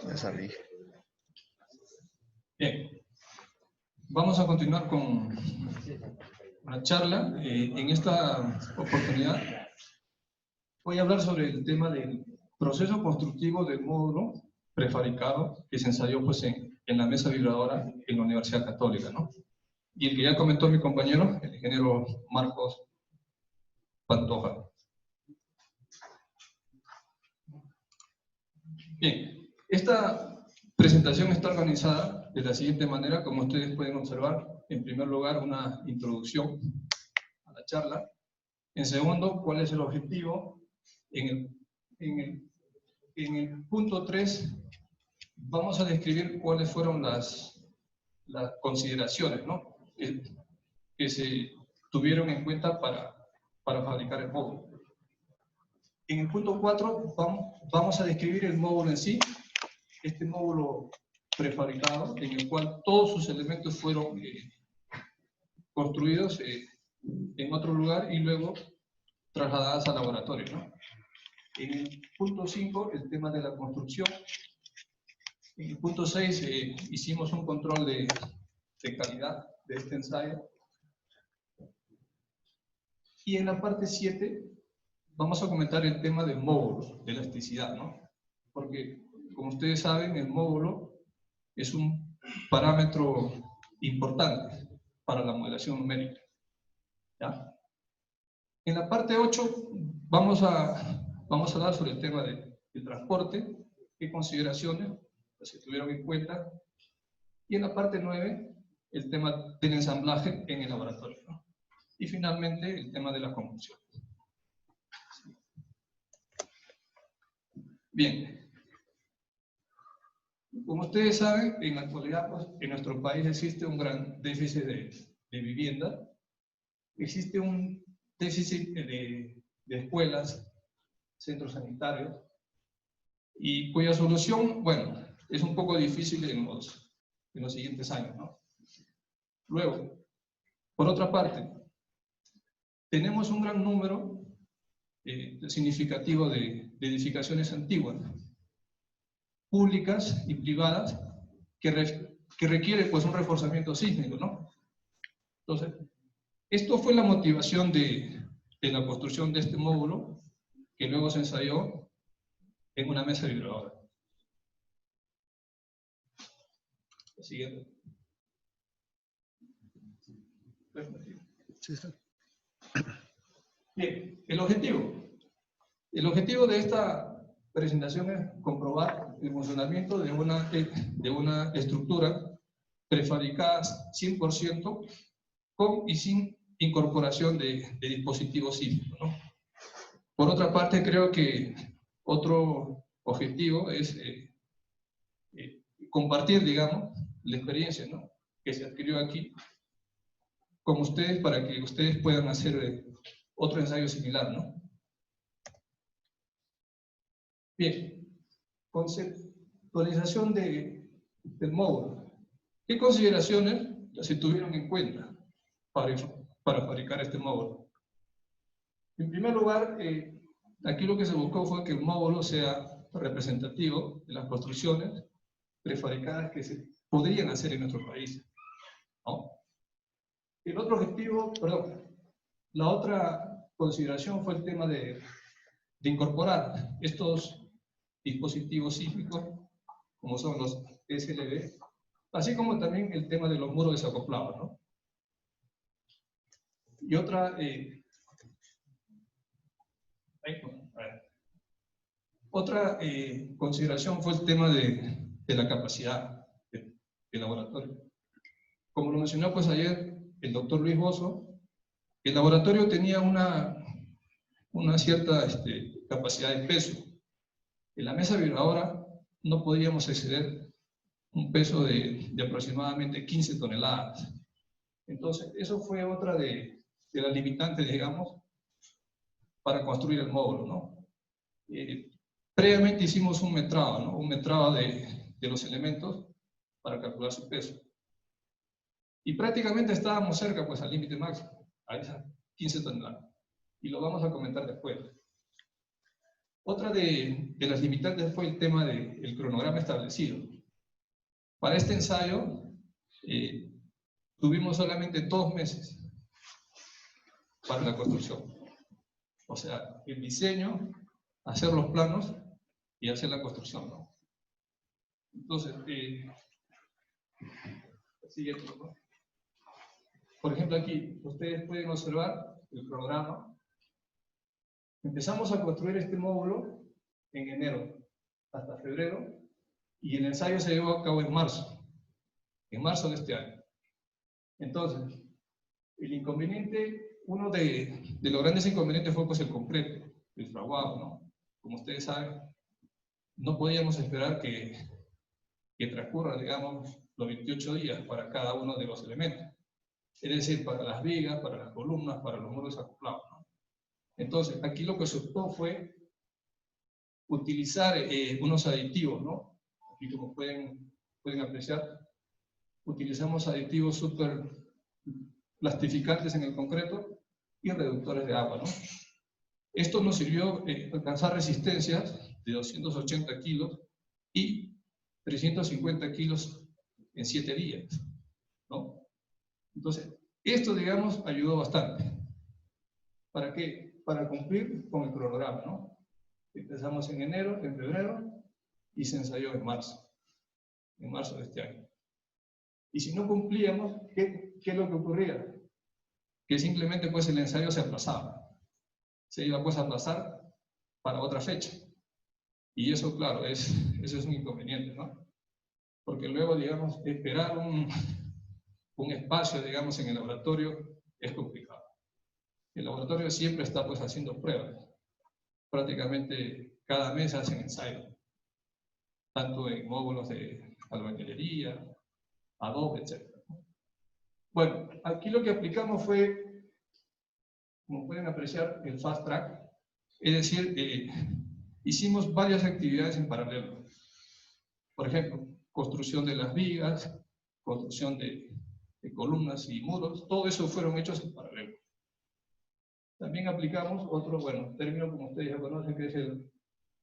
Ya salí. Bien, vamos a continuar con la charla. En esta oportunidad voy a hablar sobre el tema del proceso constructivo del módulo prefabricado que se ensayó pues, en la mesa vibradora en la Universidad Católica, ¿no? Y el que ya comentó mi compañero, el ingeniero Marcos Pantoja. Bien, esta presentación está organizada de la siguiente manera, como ustedes pueden observar. En primer lugar, una introducción a la charla. En segundo, cuál es el objetivo. En el punto 3, vamos a describir cuáles fueron las consideraciones, ¿no?, que se tuvieron en cuenta para fabricar el módulo. En el punto 4 vamos a describir el módulo en sí, este módulo prefabricado, en el cual todos sus elementos fueron construidos en otro lugar y luego trasladados al laboratorio, ¿no? En el punto 5, el tema de la construcción. En el punto 6, hicimos un control de calidad de este ensayo. Y en la parte 7, vamos a comentar el tema del módulo, de elasticidad, ¿no? Porque, como ustedes saben, el módulo es un parámetro importante para la modelación numérica, ¿ya? En la parte 8 vamos a hablar sobre el tema del transporte, qué consideraciones se tuvieron en cuenta, y en la parte 9 el tema del ensamblaje en el laboratorio, ¿no? Y finalmente el tema de la conjunción. Bien, como ustedes saben, en la actualidad pues, en nuestro país existe un gran déficit de vivienda, existe un déficit de escuelas, centros sanitarios, y cuya solución, bueno, es un poco difícil en los siguientes años, ¿no? Luego, por otra parte, tenemos un gran número significativo de edificaciones antiguas, públicas y privadas, que requieren pues, un reforzamiento sísmico, ¿no? Entonces, esto fue la motivación de la construcción de este módulo, que luego se ensayó en una mesa vibradora. La siguiente. Bien, el objetivo de esta presentación es comprobar el funcionamiento de una estructura prefabricada 100% con y sin incorporación de dispositivos sísmicos, ¿no? Por otra parte, creo que otro objetivo es compartir, digamos, la experiencia, ¿no?, que se adquirió aquí con ustedes para que ustedes puedan hacer otro ensayo similar, ¿no? Bien, conceptualización del módulo. ¿Qué consideraciones se tuvieron en cuenta para fabricar este módulo? En primer lugar, aquí lo que se buscó fue que el módulo sea representativo de las construcciones prefabricadas que se podrían hacer en nuestro país, ¿no? El otro objetivo, la otra consideración fue el tema de incorporar estos dispositivos sísmicos, como son los SLB, así como también el tema de los muros desacoplados, ¿no? Y otra, consideración fue el tema de la capacidad del laboratorio. Como lo mencionó pues ayer el doctor Luis Bozo, el laboratorio tenía una cierta capacidad de peso. En la mesa vibradora no podíamos exceder un peso de aproximadamente 15 toneladas. Entonces, eso fue otra de las limitantes, digamos, para construir el módulo, ¿no? previamente hicimos un metrado, ¿no? Un metrado de los elementos para calcular su peso. Y prácticamente estábamos cerca pues, al límite máximo, a esas 15 toneladas. Y lo vamos a comentar después. Otra de las limitantes fue el tema del cronograma establecido. Para este ensayo tuvimos solamente 2 meses para la construcción. O sea, el diseño, hacer los planos y hacer la construcción, ¿no? Entonces, siguiente, ¿no? Por ejemplo, aquí ustedes pueden observar el cronograma. Empezamos a construir este módulo en enero hasta febrero y el ensayo se llevó a cabo en marzo de este año. Entonces, el inconveniente, uno de los grandes inconvenientes fue pues el concreto, el fraguado, ¿no? Como ustedes saben, no podíamos esperar que transcurra, digamos, los 28 días para cada uno de los elementos. Es decir, para las vigas, para las columnas, para los muros acoplados, ¿no? Entonces, aquí lo que se optó fue utilizar unos aditivos, ¿no? Aquí como pueden apreciar, utilizamos aditivos súper plastificantes en el concreto y reductores de agua, ¿no? Esto nos sirvió alcanzar resistencias de 280 kilos y 350 kilos en 7 días, ¿no? Entonces, esto, digamos, ayudó bastante. ¿Para qué? Para cumplir con el cronograma, ¿no? Empezamos en enero, en febrero, y se ensayó en marzo de este año. Y si no cumplíamos, ¿qué es lo que ocurría? Que simplemente pues el ensayo se aplazaba. Se iba pues a aplazar para otra fecha. Y eso, claro, eso es un inconveniente, ¿no? Porque luego, digamos, esperar un espacio, digamos, en el laboratorio es complicado. El laboratorio siempre está pues haciendo pruebas. Prácticamente cada mes hacen ensayos, tanto en módulos de albañilería, Adobe, etc. Bueno, aquí lo que aplicamos fue, como pueden apreciar, el Fast Track, es decir, hicimos varias actividades en paralelo. Por ejemplo, construcción de las vigas, construcción de columnas y muros, todo eso fueron hechos en paralelo. También aplicamos otro, bueno, término como ustedes ya conocen, que es el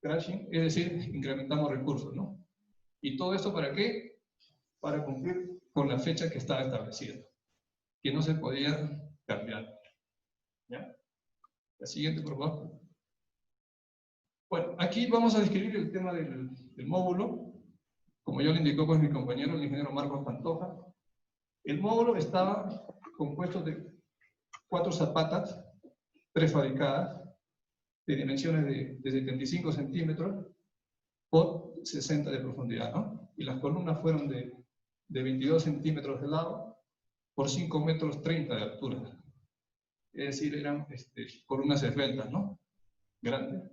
crashing, es decir, incrementamos recursos, ¿no? ¿Y todo esto para qué? Para cumplir con la fecha que estaba establecida, que no se podía cambiar. ¿Ya? La siguiente, por favor. Bueno, aquí vamos a describir el tema del módulo. Como ya lo indicó pues mi compañero, el ingeniero Marcos Pantoja. El módulo estaba compuesto de 4 zapatas prefabricadas de dimensiones de 75 centímetros por 60 de profundidad, ¿no? Y las columnas fueron de 22 centímetros de lado por 5 metros 30 de altura. Es decir, eran columnas esbeltas, ¿no? Grandes.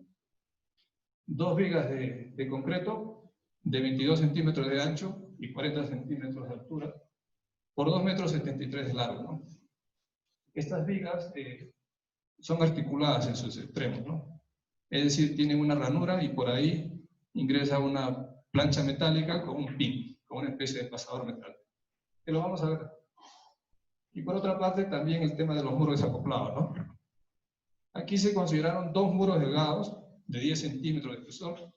2 vigas de concreto de 22 centímetros de ancho y 40 centímetros de altura por 2 metros 73 de largo, ¿no? Estas vigas son articuladas en sus extremos, ¿no? Es decir, tienen una ranura y por ahí ingresa una plancha metálica con un pin, con una especie de pasador metálico. Que lo vamos a ver. Y por otra parte, también el tema de los muros desacoplados, ¿no? Aquí se consideraron 2 muros delgados de 10 centímetros de espesor,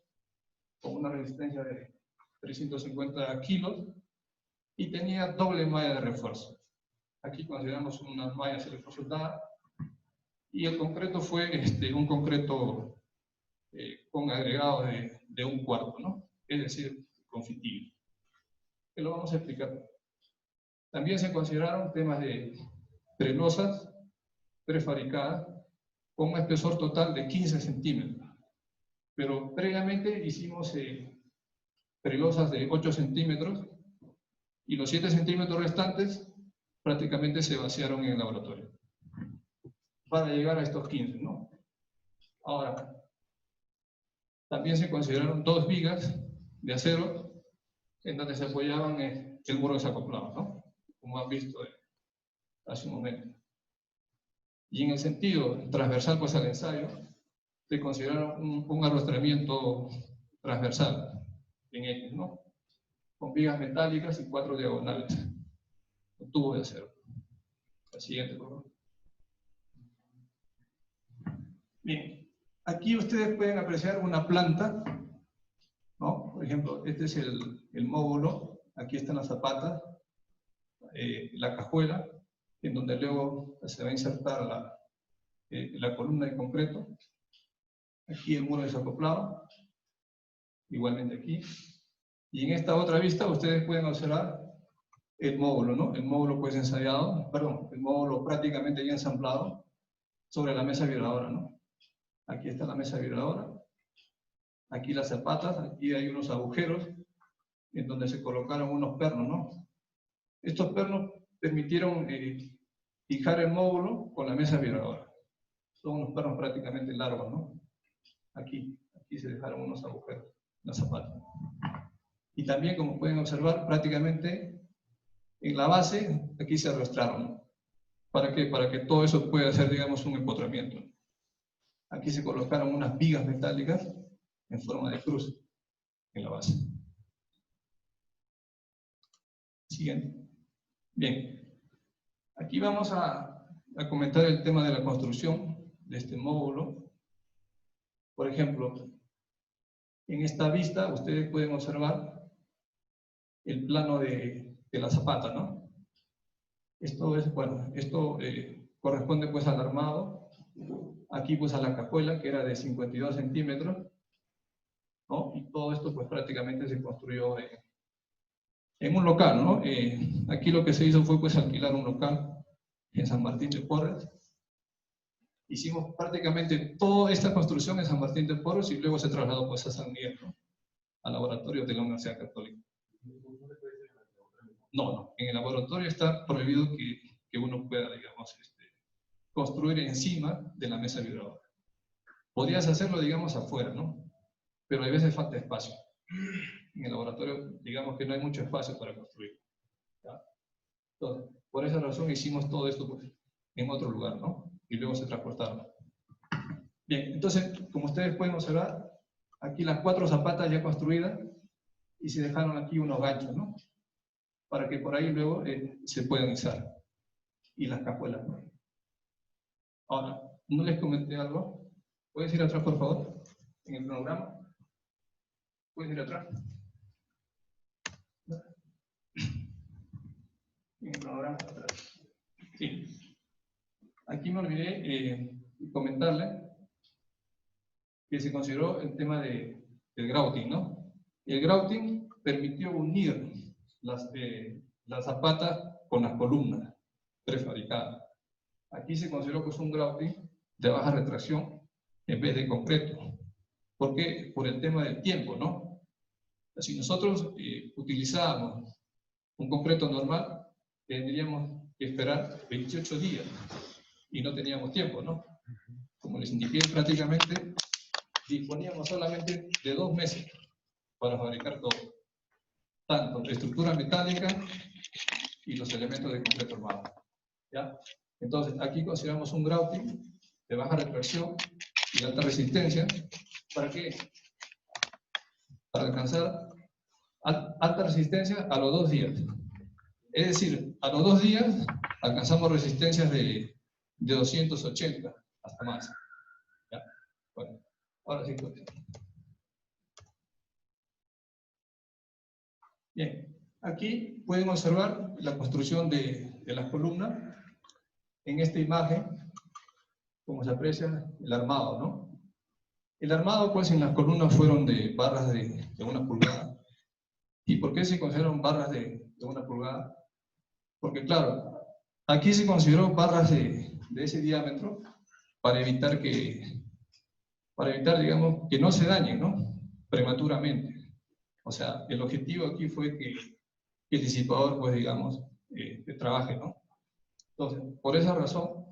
con una resistencia de 350 kilos, y tenía doble malla de refuerzo. Aquí consideramos una malla reforzada, y el concreto fue un concreto con agregado de 1/4, ¿no? Es decir, con fitillo. Que lo vamos a explicar. También se consideraron temas de prelosas prefabricadas con un espesor total de 15 centímetros. Pero previamente hicimos prelosas de 8 centímetros y los 7 centímetros restantes prácticamente se vaciaron en el laboratorio para llegar a estos 15, ¿no? Ahora, también se consideraron 2 vigas de acero en donde se apoyaban el muro desacoplado, ¿no? Como han visto hace un momento. Y en el sentido transversal pues al ensayo, se considera un arrastramiento transversal en X, ¿no? Con vigas metálicas y 4 diagonales. Un tubo de acero. La siguiente, por favor. Bien, aquí ustedes pueden apreciar una planta, ¿no? Por ejemplo, este es el módulo, aquí están las zapatas, la cajuela, en donde luego se va a insertar la columna de concreto. Aquí el muro desacoplado, igualmente aquí. Y en esta otra vista ustedes pueden observar el módulo, ¿no? El módulo pues ensayado, perdón, el módulo prácticamente ya ensamblado sobre la mesa vibradora, ¿no? Aquí está la mesa vibradora, aquí las zapatas, aquí hay unos agujeros en donde se colocaron unos pernos, ¿no? Estos pernos permitieron fijar el módulo con la mesa vibradora. Son unos pernos prácticamente largos, ¿no? Aquí se dejaron unos agujeros en las zapatas. Y también, como pueden observar, prácticamente en la base, aquí se arrastraron, ¿no? ¿Para qué? Para que todo eso pueda ser, digamos, un empotramiento. Aquí se colocaron unas vigas metálicas en forma de cruz en la base. Siguiente. Bien. Aquí vamos a comentar el tema de la construcción de este módulo. Por ejemplo, en esta vista ustedes pueden observar el plano de la zapata, ¿no? Esto es, bueno, esto corresponde pues al armado, aquí pues a la cajuela que era de 52 centímetros, ¿no? Y todo esto pues prácticamente se construyó en un local, ¿no? Aquí lo que se hizo fue pues alquilar un local en San Martín de Porres. Hicimos prácticamente toda esta construcción en San Martín de Porres y luego se trasladó pues a San Miguel, ¿no? Al laboratorio de la Universidad Católica. No, en el laboratorio está prohibido que uno pueda, digamos, construir encima de la mesa vibradora. Podrías hacerlo, digamos, afuera, ¿no? Pero a veces falta espacio. En el laboratorio, digamos que no hay mucho espacio para construir, ¿ya? Entonces, por esa razón hicimos todo esto pues, en otro lugar, ¿no? Y luego se transportaron. Bien, entonces, como ustedes pueden observar, aquí las 4 zapatas ya construidas y se dejaron aquí unos ganchos, ¿no? Para que por ahí luego se puedan izar. Y las cajuelas, ¿no? Ahora, ¿no les comenté algo? ¿Puedes ir atrás, por favor? En el cronograma. ¿Puedes ir atrás? En el cronograma atrás. Sí. Aquí me olvidé comentarle que se consideró el tema del grouting, ¿no? El grouting permitió unir las zapatas con las columnas prefabricadas. Aquí se consideró pues un grouting de baja retracción en vez de concreto. ¿Por qué? Por el tema del tiempo, ¿no? Si nosotros utilizábamos un concreto normal, tendríamos que esperar 28 días y no teníamos tiempo, ¿no? Como les indiqué, prácticamente disponíamos solamente de 2 meses para fabricar todo, tanto la estructura metálica y los elementos de concreto armado, ¿ya? Entonces, aquí consideramos un grouting de baja retracción y alta resistencia. ¿Para qué? Para alcanzar alta resistencia a los 2 días. Es decir, a los 2 días alcanzamos resistencias de 280 hasta más. ¿Ya? Bueno, ahora sí. Bien, aquí pueden observar la construcción de las columnas. En esta imagen, como se aprecia, el armado, ¿no? El armado, pues, en las columnas fueron de barras de 1 pulgada. ¿Y por qué se consideran barras de 1 pulgada? Porque, claro, aquí se consideró barras de ese diámetro para evitar, digamos, que no se dañen, ¿no? Prematuramente. O sea, el objetivo aquí fue que el disipador, pues, digamos, trabaje, ¿no? Entonces, por esa razón,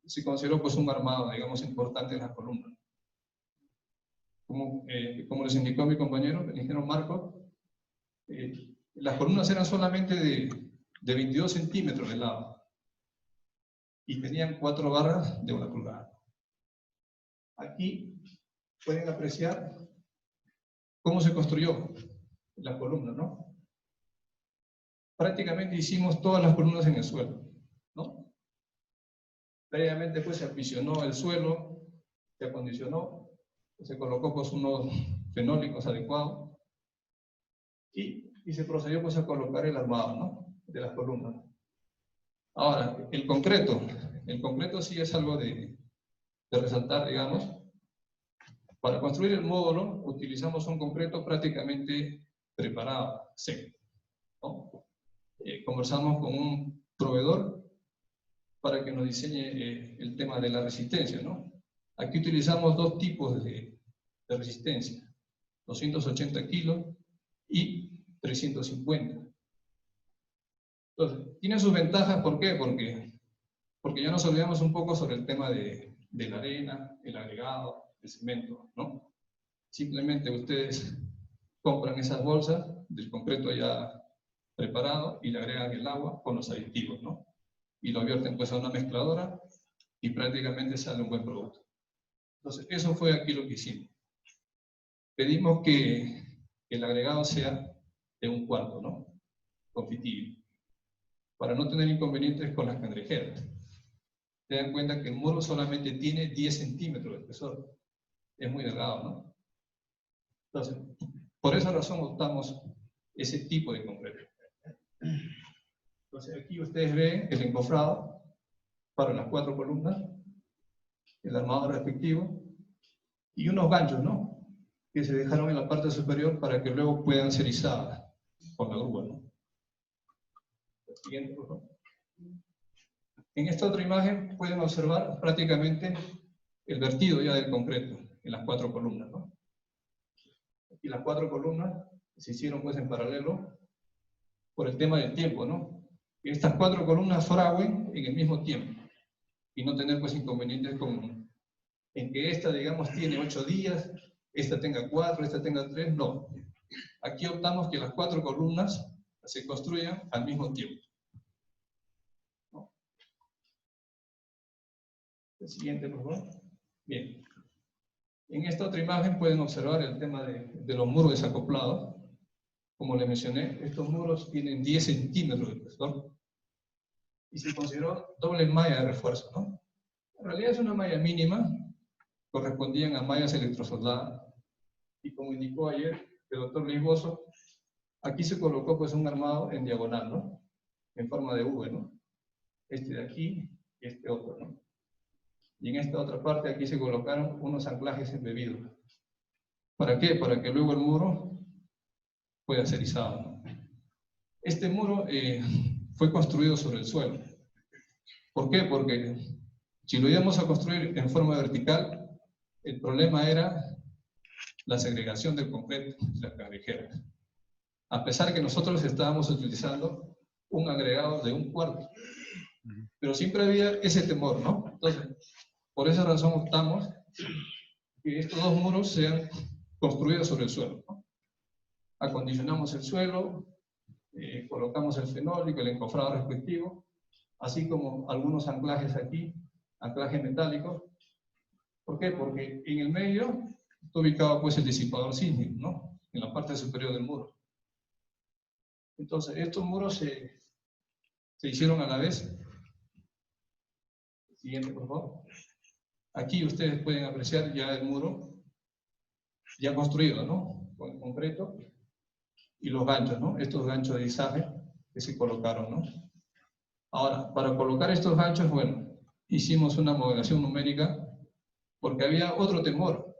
se consideró pues un armado, digamos, importante en las columnas. Como les indicó mi compañero, el ingeniero Marco, las columnas eran solamente de 22 centímetros de lado y tenían 4 barras de 1 pulgada. Aquí pueden apreciar cómo se construyó la columna, ¿no? Prácticamente hicimos todas las columnas en el suelo, ¿no? Previamente pues se apisionó el suelo, se acondicionó, se colocó pues unos fenólicos adecuados y se procedió pues a colocar el armado, ¿no? De las columnas. Ahora, el concreto sí es algo de resaltar, digamos. Para construir el módulo utilizamos un concreto prácticamente preparado, seco, ¿no? Conversamos con un proveedor para que nos diseñe el tema de la resistencia, ¿no? Aquí utilizamos dos tipos de resistencia, 280 kilos y 350. Entonces, tiene sus ventajas, ¿por qué? Porque ya nos olvidamos un poco sobre el tema de la arena, el agregado, el cemento, ¿no? Simplemente ustedes compran esas bolsas del concreto ya preparado y le agregan el agua con los aditivos, ¿no? Y lo vierten pues a una mezcladora y prácticamente sale un buen producto. Entonces, eso fue aquí lo que hicimos. Pedimos que el agregado sea de 1/4, ¿no? Confitible, para no tener inconvenientes con las cangrejeras. Se dan cuenta que el muro solamente tiene 10 centímetros de espesor. Es muy delgado, ¿no? Entonces, por esa razón optamos ese tipo de concreto. Entonces, aquí ustedes ven el encofrado para las 4 columnas, el armado respectivo, y unos ganchos, ¿no? Que se dejaron en la parte superior para que luego puedan ser izadas con la grúa, ¿no? Siguiente, por favor. En esta otra imagen pueden observar prácticamente el vertido ya del concreto en las 4 columnas, ¿no? Y las 4 columnas se hicieron pues en paralelo por el tema del tiempo, ¿no? Que estas 4 columnas fragüen en el mismo tiempo y no tener pues inconvenientes en que esta, digamos, tiene 8 días, esta tenga 4, esta tenga 3, no. Aquí optamos que las 4 columnas se construyan al mismo tiempo. ¿No? El siguiente, por favor. Bien. En esta otra imagen pueden observar el tema de los muros desacoplados. Como les mencioné, estos muros tienen 10 centímetros de espesor y se consideró doble malla de refuerzo, ¿no? En realidad es una malla mínima, correspondían a mallas electrosoldadas, y como indicó ayer el doctor Luis Bozo, aquí se colocó pues un armado en diagonal, ¿no? En forma de V, ¿no? Este de aquí y este otro, ¿no? Y en esta otra parte aquí se colocaron unos anclajes embebidos. ¿Para qué? Para que luego el muro pueda ser izado, ¿no? Este muro fue construido sobre el suelo. ¿Por qué? Porque si lo íbamos a construir en forma vertical, el problema era la segregación del concreto y las cangrejeras. A pesar que nosotros estábamos utilizando un agregado de 1/4. Pero siempre había ese temor, ¿no? Entonces, por esa razón optamos que estos dos muros sean construidos sobre el suelo, ¿no? Acondicionamos el suelo, colocamos el fenólico, el encofrado respectivo, así como algunos anclajes aquí, anclajes metálicos. ¿Por qué? Porque en el medio está ubicado pues el disipador sísmico, ¿no? En la parte superior del muro. Entonces, estos muros se hicieron a la vez. Siguiente, por favor. Aquí ustedes pueden apreciar ya el muro ya construido, ¿no? Con concreto y los ganchos, ¿no? Estos ganchos de izaje que se colocaron, ¿no? Ahora, para colocar estos ganchos, bueno, hicimos una modelación numérica porque había otro temor.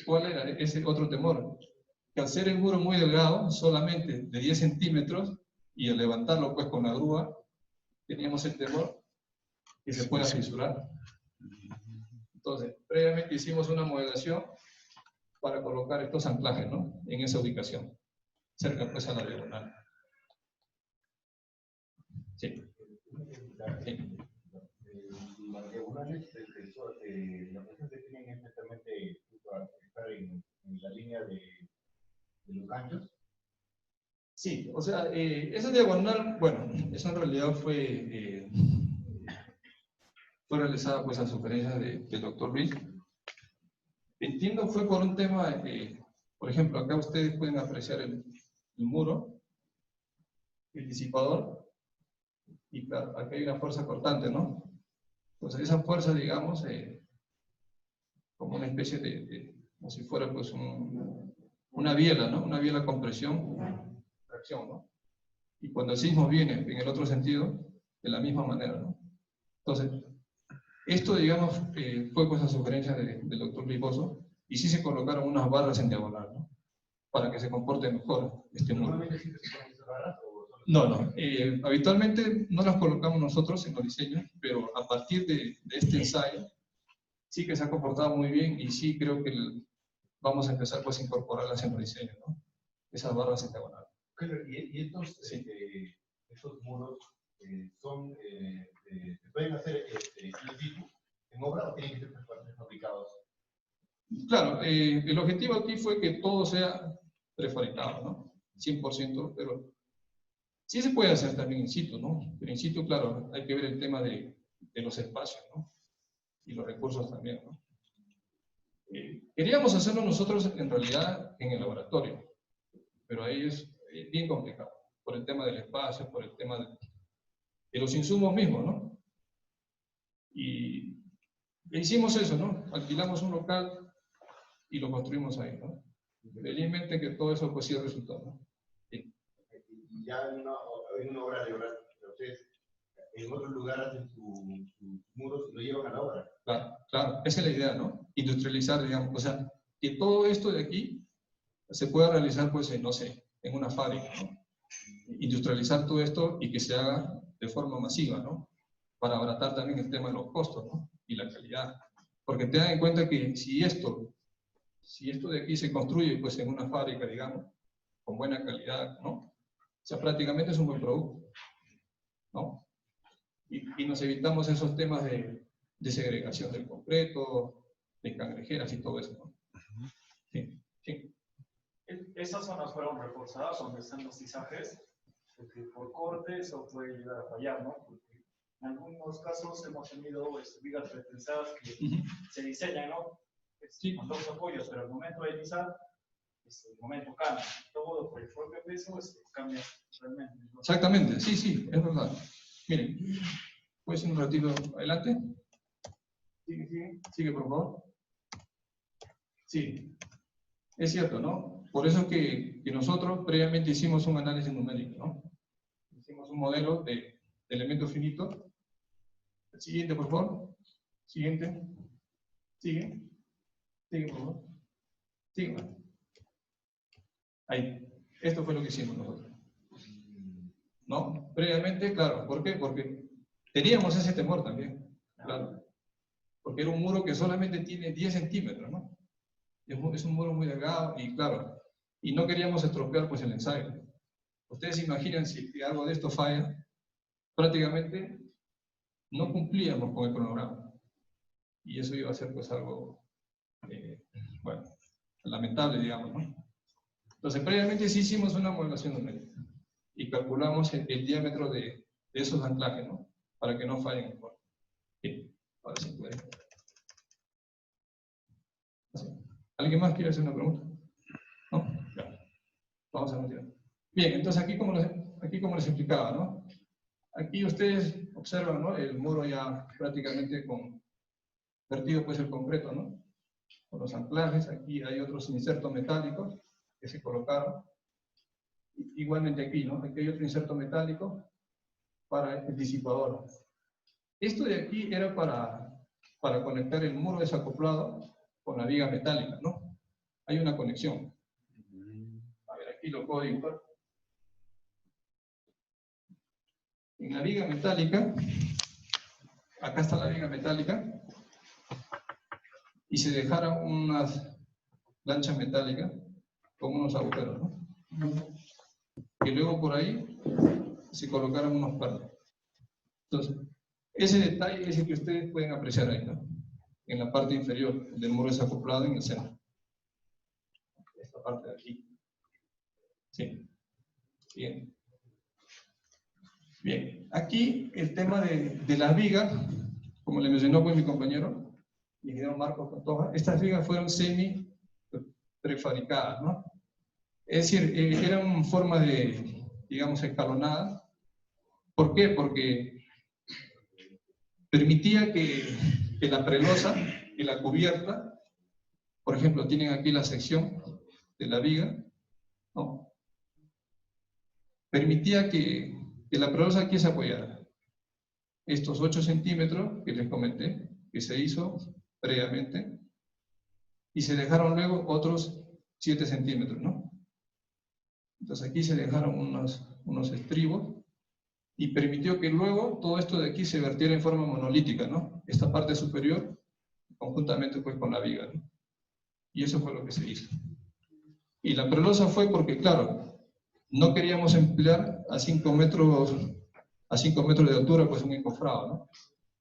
¿Cuál era ese otro temor? Que al ser el muro muy delgado, solamente de 10 centímetros, y al levantarlo pues con la grúa, teníamos el temor que se pueda fisurar. Entonces, previamente hicimos una modelación para colocar estos anclajes, ¿no? En esa ubicación, cerca pues a la diagonal. Sí. Sí. Las diagonales la presión que tienen es netamente para estar en la línea de los ganchos. Sí, o sea, esa diagonal, bueno, eso en realidad fue realizada pues a sugerencias del doctor Luis, Entiendo fue por un tema, por ejemplo, acá ustedes pueden apreciar el muro, el disipador, y claro, aquí hay una fuerza cortante, ¿no? Entonces esa fuerza, digamos, como una especie como si fuera pues una biela, ¿no? Una biela con presión, tracción, ¿no? Y cuando el sismo viene en el otro sentido, de la misma manera, ¿no? Entonces, esto, digamos, fue pues a sugerencia del doctor Liposo, y sí se colocaron unas barras en diagonal, ¿no? Para que se comporte mejor este muro. ¿Normalmente sí se ponen esas barras o solo? No. Habitualmente no las colocamos nosotros en los diseños, pero a partir de este ensayo, sí que se ha comportado muy bien y sí creo que vamos a empezar pues a incorporarlas en los diseños, ¿no? Esas barras en diagonal. ¿Y estos, Sí. estos muros son, se pueden hacer in situ, en obra, o tienen que ser prefabricados? Claro, el objetivo aquí fue que todo sea prefabricado, ¿no? 100%, pero sí se puede hacer también in situ, ¿no? Pero in situ, claro, hay que ver el tema de los espacios, ¿no? Y los recursos también, ¿no? Queríamos hacerlo nosotros en realidad en el laboratorio, pero ahí es bien complicado, por el tema del espacio, por el tema de los insumos mismos, ¿no? Y hicimos eso, ¿no? Alquilamos un local y lo construimos ahí, ¿no? Felizmente que todo eso pues sí resultó, ¿no? Sí. Y ya en una obra de obra, ustedes en otro lugar hacen sus muros y lo llevan a la obra. Claro, esa es la idea, ¿no? Industrializar, digamos, o sea, que todo esto de aquí se pueda realizar, pues, no sé, en una fábrica, ¿no? Industrializar todo esto y que se haga de forma masiva, ¿no? Para abaratar también el tema de los costos, ¿no? Y la calidad. Porque tengan en cuenta que si esto de aquí se construye, pues, en una fábrica, digamos, con buena calidad, ¿no? O sea, prácticamente es un buen producto, ¿no? Y nos evitamos esos temas de segregación del concreto, de cangrejeras y todo eso, ¿no? Sí, sí. Esas zonas fueron reforzadas donde están los tizajes, porque por corte eso puede llegar a fallar, ¿no? Porque en algunos casos hemos tenido vigas pretensadas que se diseñan, ¿no? Sí. Con dos apoyos, pero al momento de tizar, el momento cambia. Todo por el propio peso cambia realmente, ¿no? Exactamente, sí, es verdad. Miren, ¿puedes ir un ratito adelante? Sigue, por favor. Sí, es cierto, ¿no? Por eso que nosotros previamente hicimos un análisis numérico, ¿no? Hicimos un modelo de elementos finitos. El siguiente, por favor. Siguiente. Sigue, por favor. Sigue. Ahí. Esto fue lo que hicimos nosotros, ¿no? Previamente, claro. ¿Por qué? Porque teníamos ese temor también, claro. Porque era un muro que solamente tiene 10 centímetros, ¿no? Es un muro muy delgado y claro, y no queríamos estropear pues el ensayo. Ustedes se imaginan si algo de esto falla, prácticamente no cumplíamos con el cronograma. Y eso iba a ser pues algo, bueno, lamentable, digamos, ¿no? Entonces, previamente sí hicimos una modelación numérica y calculamos el diámetro de esos anclajes, ¿no? Para que no fallen. Bien, ahora sí puede. ¿Alguien más quiere hacer una pregunta? ¿No? Ya. Vamos a continuar. Bien, entonces aquí como les explicaba, ¿no? Aquí ustedes observan, ¿no? El muro ya prácticamente vertido pues el concreto, ¿no? Con los anclajes, aquí hay otros insertos metálicos que se colocaron. Igualmente aquí, ¿no? Aquí hay otro inserto metálico para el disipador. Esto de aquí era para conectar el muro desacoplado con la viga metálica, ¿no? Hay una conexión. A ver, aquí lo puedo dibujar. En la viga metálica, acá está la viga metálica, y se dejaron unas planchas metálicas con unos agujeros, ¿no? Y luego por ahí se colocaron unos pernos. Entonces, ese detalle es el que ustedes pueden apreciar ahí, ¿no? En la parte inferior del muro desacoplado en el centro. Esta parte de aquí. Sí. Bien. Bien. Aquí el tema de las vigas, como le mencionó pues mi compañero, ingeniero Marcos Pantoja, estas vigas fueron semi-prefabricadas, ¿no? Es decir, eran forma de, digamos, escalonada. ¿Por qué? Porque permitía que la prelosa y la cubierta, por ejemplo, tienen aquí la sección de la viga, ¿no? Permitía que la prelosa aquí se apoyara. Estos 8 centímetros que les comenté, que se hizo previamente, y se dejaron luego otros 7 centímetros, ¿no? Entonces aquí se dejaron unos estribos, y permitió que luego todo esto de aquí se vertiera en forma monolítica, ¿no? Esta parte superior, conjuntamente pues con la viga, ¿no? Y eso fue lo que se hizo. Y la prelosa fue porque, claro, no queríamos emplear a 5 metros de altura pues un encofrado, ¿no?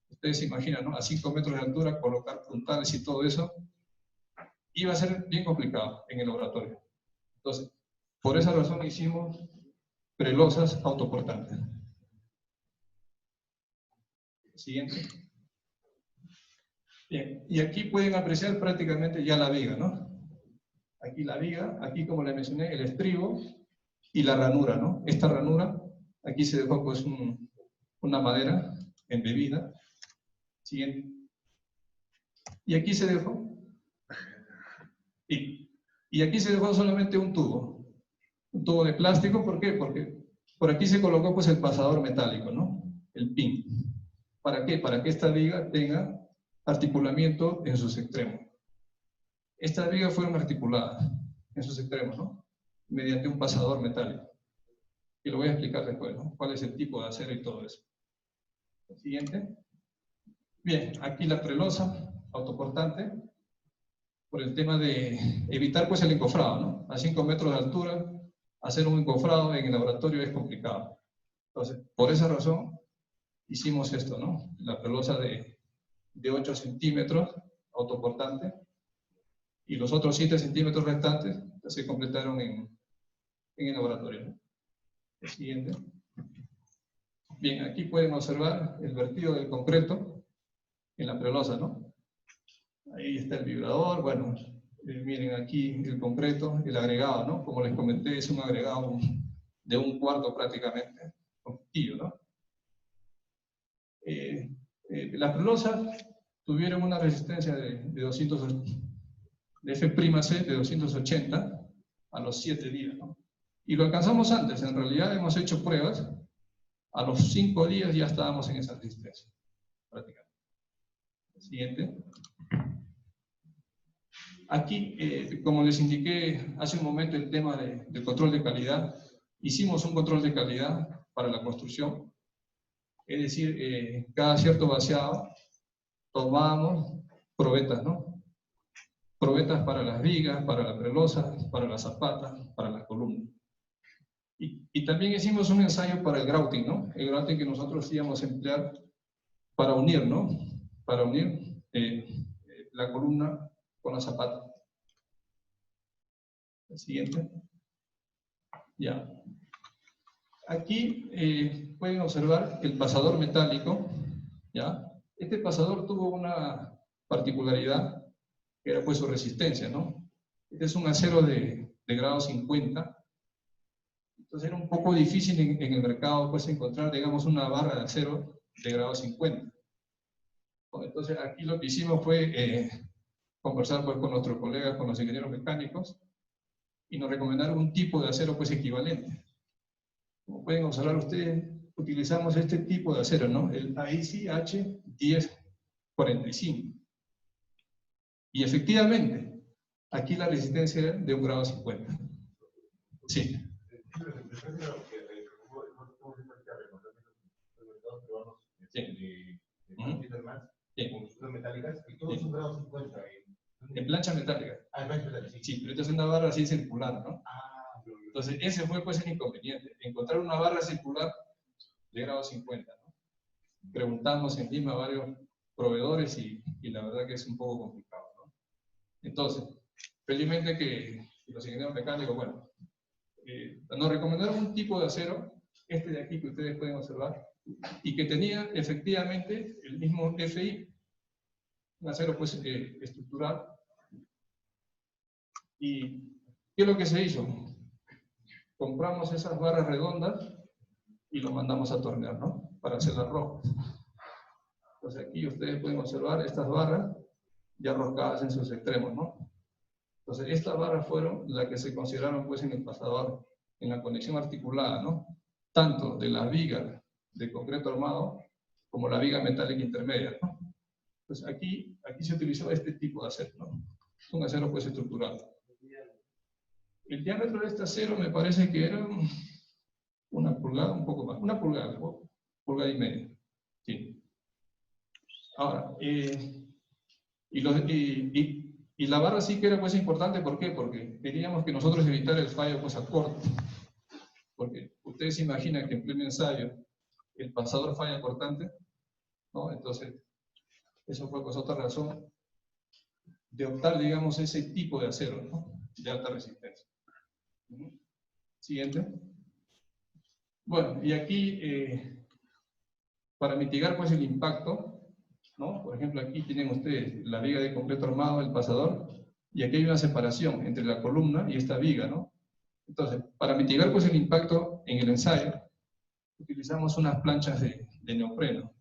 Ustedes se imaginan, ¿no? A 5 metros de altura colocar puntales y todo eso iba a ser bien complicado en el laboratorio. Entonces, por esa razón hicimos prelosas autoportantes. Siguiente. Bien, y aquí pueden apreciar prácticamente ya la viga, ¿no? Aquí la viga, aquí como les mencioné, el estribo y la ranura, ¿no? Esta ranura, aquí se dejó pues una madera embebida. Siguiente. Y aquí se dejó. Y aquí se dejó solamente un tubo de plástico. ¿Por qué? Porque por aquí se colocó pues el pasador metálico, ¿no? El pin. ¿Para qué? Para que esta viga tenga articulamiento en sus extremos. Estas vigas fueron articuladas en sus extremos, ¿no? Mediante un pasador metálico. Y lo voy a explicar después, ¿no? Cuál es el tipo de acero y todo eso. Siguiente. Bien, aquí la prelosa autoportante, por el tema de evitar pues el encofrado, ¿no? A 5 metros de altura, hacer un encofrado en el laboratorio es complicado. Entonces, por esa razón, hicimos esto, ¿no? La prelosa de 8 centímetros autoportante, y los otros 7 centímetros restantes se completaron en el laboratorio, ¿no? El siguiente. Bien, aquí pueden observar el vertido del concreto en la prelosa, ¿no? Ahí está el vibrador, bueno, miren aquí el concreto, el agregado, ¿no? Como les comenté, es un agregado de 1/4 prácticamente, con pitillo, ¿no? Las prelosas tuvieron una resistencia de 200, de F'C de 280 a los 7 días, ¿no? Y lo alcanzamos antes, en realidad hemos hecho pruebas, a los 5 días ya estábamos en esa resistencia, prácticamente. Siguiente. Aquí, como les indiqué hace un momento, el tema del control de calidad, hicimos un control de calidad para la construcción, es decir, cada cierto vaciado tomamos probetas, ¿no? Probetas para las vigas, para la prelosa, para las zapatas, para las columnas. Y también hicimos un ensayo para el grouting, ¿no? El grouting que nosotros íbamos a emplear para unir, ¿no? Para unir la columna con la zapata. El siguiente. Ya. Aquí pueden observar el pasador metálico, ¿ya? Este pasador tuvo una particularidad, que era pues su resistencia, ¿no? Este es un acero de grado 50, entonces era un poco difícil en el mercado pues encontrar, digamos, una barra de acero de grado 50. Entonces aquí lo que hicimos fue conversar pues con nuestros colegas, con los ingenieros mecánicos, y nos recomendaron un tipo de acero pues equivalente. Como pueden observar ustedes, utilizamos este tipo de acero, ¿no? El AISI H1045. Y efectivamente, aquí la resistencia era de 1 grado 50. Sí. Metálicas y todos son grado 50. En plancha metálica. Ah, en plancha metálica, sí. Sí, pero esta es una barra así circular, ¿no? Entonces, ese fue pues el inconveniente, encontrar una barra circular de grado 50, ¿no? Preguntamos en Lima a varios proveedores y la verdad que es un poco complicado, ¿no? Entonces, felizmente que los ingenieros mecánicos, bueno, nos recomendaron un tipo de acero, este de aquí que ustedes pueden observar, y que tenía efectivamente el mismo FI. un acero pues estructural. ¿Y qué es lo que se hizo? Compramos esas barras redondas y lo mandamos a tornear, ¿no? Para hacerlas rojas. Entonces aquí ustedes pueden observar estas barras ya roscadas en sus extremos, ¿no? Entonces estas barras fueron las que se consideraron pues en el pasador, en la conexión articulada, ¿no? Tanto de las vigas de concreto armado como la viga metálica intermedia, ¿no? Entonces aquí se utilizó este tipo de acero, ¿no? Es un acero pues estructural. El diámetro de este acero me parece que era una pulgada, un poco más, una pulgada y media. Sí. Ahora, y la barra sí que era pues importante, ¿por qué? Porque queríamos que nosotros evitar el fallo pues a corte. Porque ustedes se imaginan que en pleno ensayo el pasador falla cortante, ¿no? Entonces, eso fue pues otra razón de optar, digamos, ese tipo de acero, ¿no? De alta resistencia. Siguiente. Bueno, y aquí, para mitigar pues el impacto, ¿no? Por ejemplo, aquí tienen ustedes la viga de concreto armado, el pasador, y aquí hay una separación entre la columna y esta viga, ¿no? Entonces, para mitigar pues el impacto en el ensayo, utilizamos unas planchas de neopreno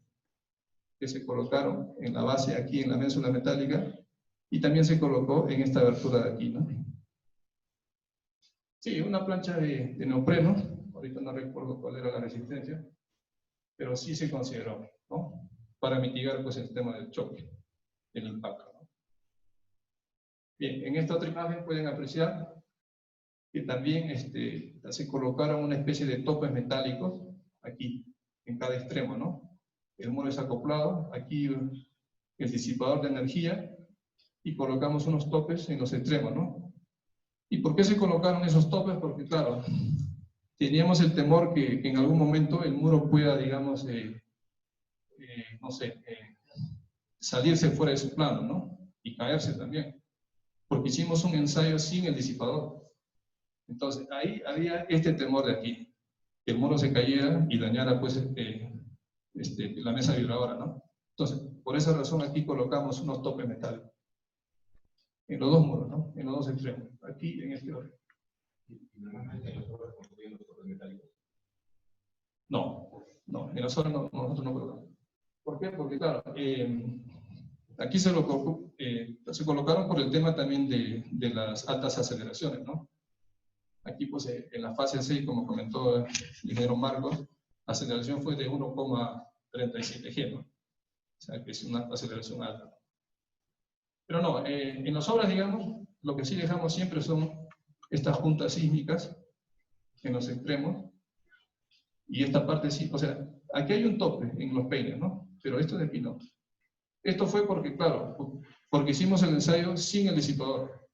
que se colocaron en la base aquí en la médula metálica y también se colocó en esta abertura de aquí, ¿no? Sí, una plancha de neopreno, ahorita no recuerdo cuál era la resistencia, pero sí se consideró, ¿no? Para mitigar pues el tema del choque, el impacto, ¿no? Bien, en esta otra imagen pueden apreciar que también se colocaron una especie de topes metálicos aquí, en cada extremo, ¿no? El muro es acoplado, aquí el disipador de energía, y colocamos unos topes en los extremos, ¿no? ¿Y por qué se colocaron esos topes? Porque, claro, teníamos el temor que en algún momento el muro pueda, digamos, no sé, salirse fuera de su plano, ¿no? Y caerse también. Porque hicimos un ensayo sin el disipador. Entonces, ahí había este temor de aquí, que el muro se cayera y dañara, pues, la mesa vibradora, ¿no? Entonces, por esa razón aquí colocamos unos topes metálicos. En los dos muros, ¿no? En los dos extremos. Aquí, en este orden. ¿Normalmente las obras construyen los topes metálicos? No, en las obras nosotros no colocamos. ¿Por qué? Porque, claro, aquí se colocaron por el tema también de las altas aceleraciones, ¿no? Aquí, pues, en la fase 6, como comentó el ingeniero Marcos, la aceleración fue de 1,37 G, ¿no? O sea, que es una aceleración alta. Pero no, en las obras, digamos, lo que sí dejamos siempre son estas juntas sísmicas en los extremos, y esta parte sí, o sea, aquí hay un tope en los peines, ¿no? Pero esto de aquí no. Esto fue porque, claro, porque hicimos el ensayo sin el disipador,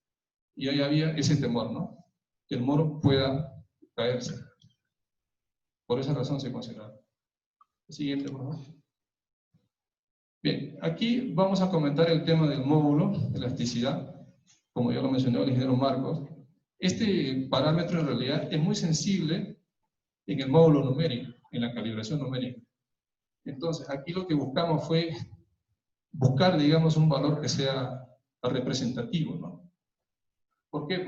y ahí había ese temor, ¿no? Que el muro pueda caerse. Por esa razón se considera. Siguiente, por favor. Bien, aquí vamos a comentar el tema del módulo, elasticidad, como ya lo mencionó el ingeniero Marcos. Este parámetro en realidad es muy sensible en el módulo numérico, en la calibración numérica. Entonces, aquí lo que buscamos fue buscar, digamos, un valor que sea representativo, ¿no? ¿Por qué?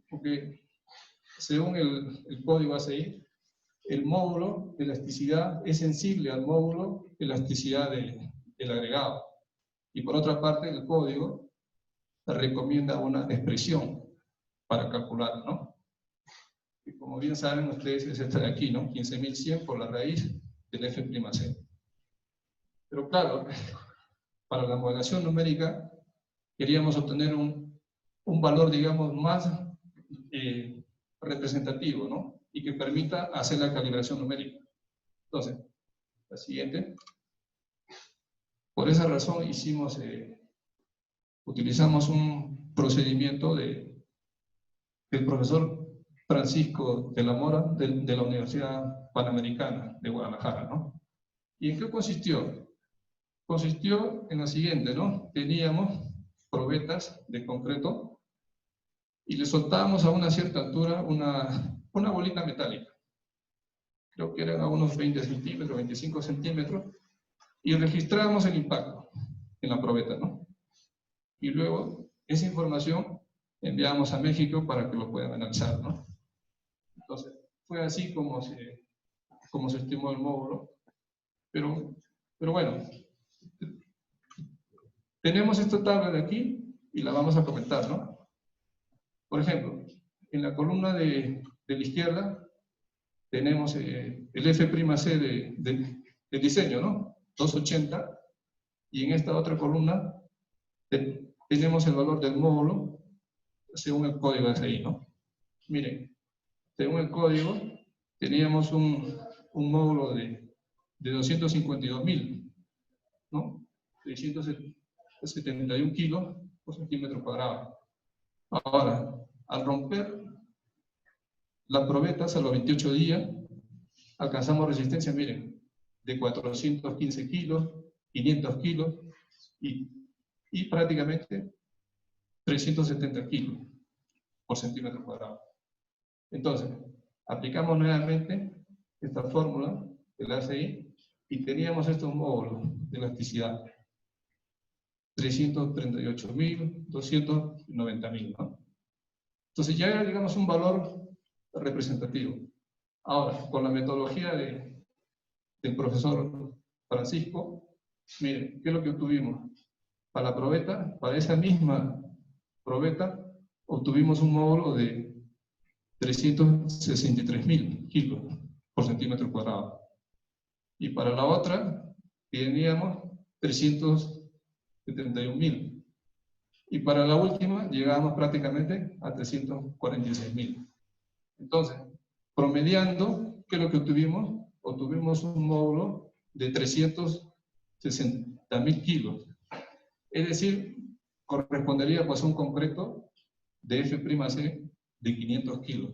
Porque según el código ACI, el módulo de elasticidad es sensible al módulo de elasticidad del agregado. Y por otra parte, el código recomienda una expresión para calcular, ¿no? Y como bien saben ustedes, es esta de aquí, ¿no? 15.100 por la raíz del F'(C). Pero claro, para la modelación numérica queríamos obtener un valor, digamos, más representativo, ¿no? Y que permita hacer la calibración numérica. Entonces, la siguiente. Por esa razón utilizamos un procedimiento del profesor Francisco de la Mora de la Universidad Panamericana de Guadalajara, ¿no? ¿Y en qué consistió? Consistió en lo siguiente, ¿no? Teníamos probetas de concreto y le soltábamos a una cierta altura una bolita metálica. Creo que eran a unos 20 centímetros, 25 centímetros, y registrábamos el impacto en la probeta, ¿no? y luego esa información enviamos a México para que lo puedan analizar, ¿no? Entonces, fue así como se estimó el módulo, pero bueno, tenemos esta tabla de aquí y la vamos a comentar, ¿no? Por ejemplo, en la columna de la izquierda tenemos el F'C de diseño, ¿no? 280, y en esta otra columna tenemos el valor del módulo según el código de SI, ¿no? Miren, según el código teníamos un módulo de 252.000, ¿no? 671 kilos por centímetro cuadrado. Ahora, al romper la probetas a los 28 días, alcanzamos resistencia, miren, de 415 kilos, 500 kilos y prácticamente 370 kilos por centímetro cuadrado. Entonces, aplicamos nuevamente esta fórmula de la ACI y teníamos estos módulos de elasticidad. 338.000, 290.000, ¿no? Entonces ya era, digamos, un valor representativo. Ahora, con la metodología del profesor Francisco, miren, ¿qué es lo que obtuvimos? Para la probeta, para esa misma probeta, obtuvimos un módulo de 363.000 kilos por centímetro cuadrado. Y para la otra, teníamos 371.000. Y para la última, llegábamos prácticamente a 346.000. Entonces, promediando, ¿qué es lo que obtuvimos? Obtuvimos un módulo de 360.000 kilos. Es decir, correspondería pues a un concreto de F'C de 500 kilos.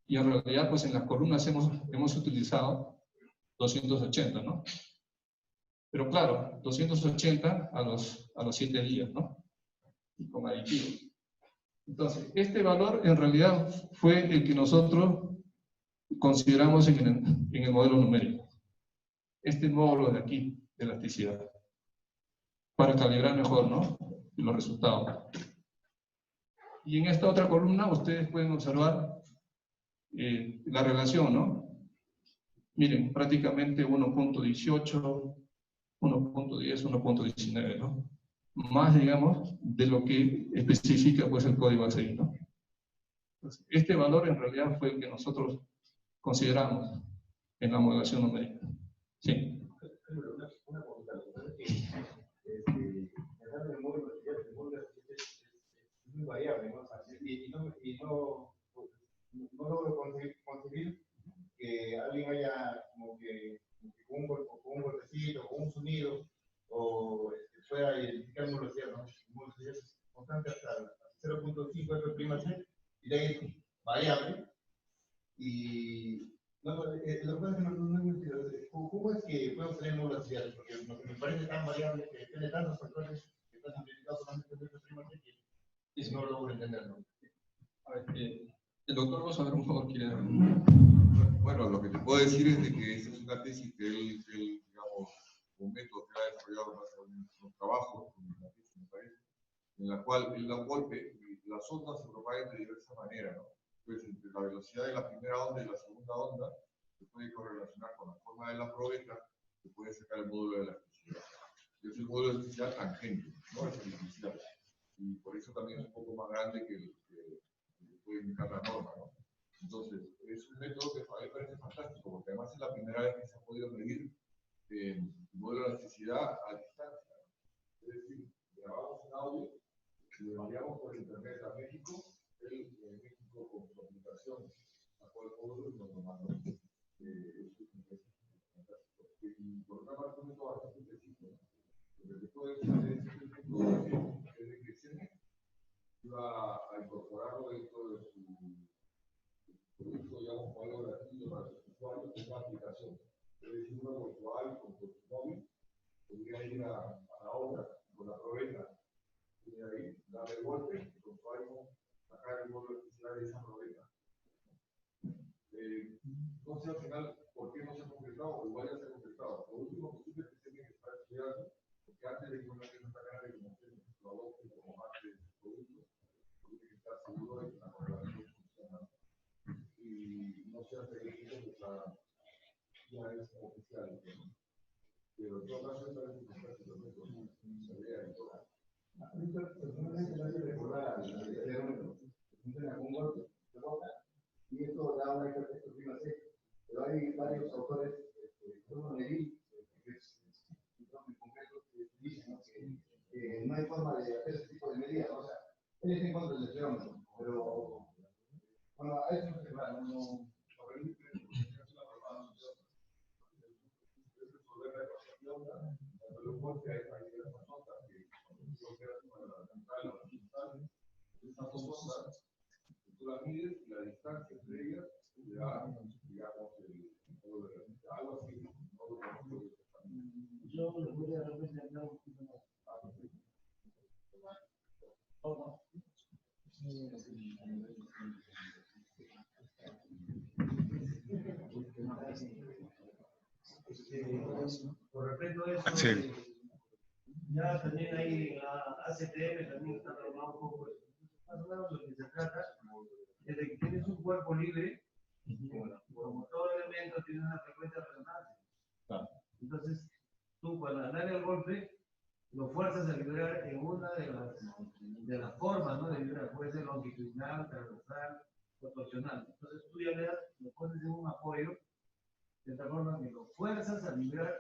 Y en realidad, pues en las columnas hemos utilizado 280, ¿no? Pero claro, 280 a los 7 días, ¿no? Y con aditivos. Entonces, este valor en realidad fue el que nosotros consideramos en el modelo numérico. Este módulo de aquí, de elasticidad, para calibrar mejor, ¿no? Los resultados. Y en esta otra columna ustedes pueden observar la relación, ¿no? Miren, prácticamente 1.18, 1.10, 1.19, ¿no? Más, digamos, de lo que especifica pues el código ACI, ¿no? Entonces, este valor en realidad fue el que nosotros consideramos en la modelación numérica. Sí. Una pregunta, lo que pasa es que el módulo es muy variable, ¿no? O sea, no logro concebir que alguien haya como que con un golpecito, con un sonido, o pueda identificar velocidad, ¿no? Velocidad constante hasta 0.5 F'C, y de ahí variable. Y no, lo que pasa es que no entiendo, ¿cómo es que podemos tener velocidad? Porque lo que me parece tan variable, que tiene tantos factores que están simplificados solamente en F'C, que no logro entenderlo. A ver, el doctor Rosa, a ver, un favor, quiere... Bueno, lo que te puedo decir es de que esta es una tesis que él digamos, un método que ha desarrollado en unos trabajos, una tesis, me parece, en la cual él da un golpe y las ondas se propagan de diversa manera, ¿no? Entonces, entre la velocidad de la primera onda y la segunda onda, se puede correlacionar con la forma de la probeta, se puede sacar el módulo de elasticidad. Es el módulo de elasticidad tangente, ¿no? Es elasticidad. Y por eso también es un poco más grande que puede indicar la norma, ¿no? Entonces, es un método que a mí me parece fantástico, porque además es la primera vez que se ha podido medir el módulo de elasticidad a distancia. Es decir, grabamos un audio, lo enviamos por internet a México, él en México con su aplicación sacó el módulo y nos lo mandó. Eso es fantástico. Y por otra parte, un método bastante preciso, ¿no? Lo que puede ser es el método de creación iba a incorporarlo dentro de su producto, digamos, como algo gratuito para sus usuarios, con una aplicación. Es decir, uno con su iPhone, con su móvil, podría ir a la obra con la probeta, y de ahí darle el golpe y con su iPhone sacar el módulo especial de esa probeta. No sé al final por qué no se ha concretado, o igual ya se ha concretado. Lo último posible es que se tiene que estar estudiando, porque antes de que una empresa sacara de conocer la sea técnico, ya es oficial, ¿no? Pero en todo caso, esta vez es prácticamente se vea y todo. A mí personalmente me hace recordar un golpe de boca y esto da una expresión así. Pero hay varios autores, Bruno Levy, que es un propio concreto, que dicen que no hay forma de hacer ese tipo de medidas. O sea, él está en contra del fenómeno, pero bueno, a eso no se va, no. Tú la mides y la distancia entre ellas te da, digamos, algo así. Yo le voy a representar un poquito más. Por respecto a eso, Sí. ya también hay la ACTM, también está trabajando un poco. Más o menos lo que se trata es de que tienes un cuerpo libre, como todo elemento tiene una frecuencia resonante. Entonces, tú cuando darle el golpe, lo fuerzas a vibrar en una de las formas, ¿no? De vibrar, puede ser longitudinal, transversal, proporcional. Entonces tú ya lo pones en un apoyo, de tal forma que lo fuerzas a vibrar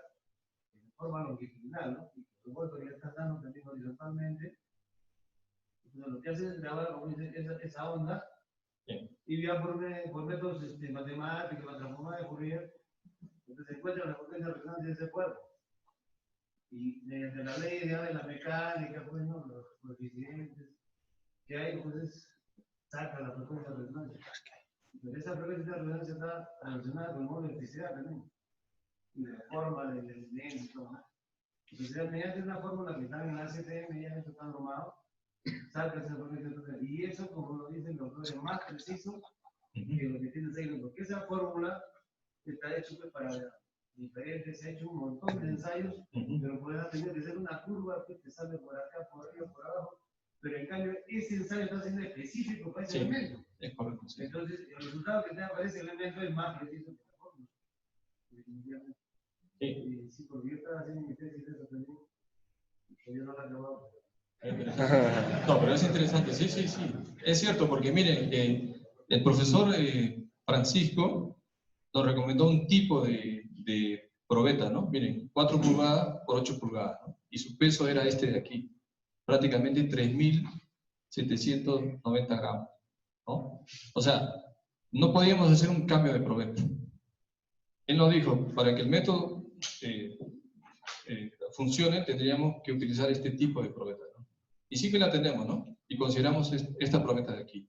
de forma longitudinal, ¿no? Y tu golpe ya está dando también horizontalmente. Entonces lo que hace es grabar, como dice, esa onda, y ya por métodos matemáticos, la transformada de Fourier, entonces se encuentra la potencia de resonancia de ese cuerpo. Y mediante la ley de la mecánica, pues, ¿no? Los coeficientes que hay, pues saca la frecuencia de resonancia. Pero esa frecuencia de resonancia está relacionada con el modo de electricidad también. Y la forma del elemento y todo, ¿no? Entonces, mediante una fórmula que está en la ACTM, ya está normado, saca esa frecuencia de resonancia. Y eso, como lo dicen los autores, es más preciso que lo que tienes ahí, porque esa fórmula está hecha pues, para diferentes, se ha hecho un montón de ensayos, pero puede tener que ser una curva que te sale por acá, por arriba, por abajo, pero en cambio ese ensayo está siendo específico para ese elemento. Es correcto, sí. Entonces el resultado que te aparece el elemento es más preciso que la fórmula. Sí, porque yo estaba haciendo mi tesis de eso también, pero yo no la he acabado. No, pero es interesante, sí, sí, sí. Es cierto, porque miren, el profesor Francisco nos recomendó un tipo de probeta, ¿no? Miren, 4 pulgadas por 8 pulgadas, ¿no? Y su peso era este de aquí, prácticamente 3.790 gramos, ¿no? O sea, no podíamos hacer un cambio de probeta. Él nos dijo, para que el método funcione, tendríamos que utilizar este tipo de probeta, ¿no? Y sí que la tenemos, ¿no? Y consideramos esta probeta de aquí.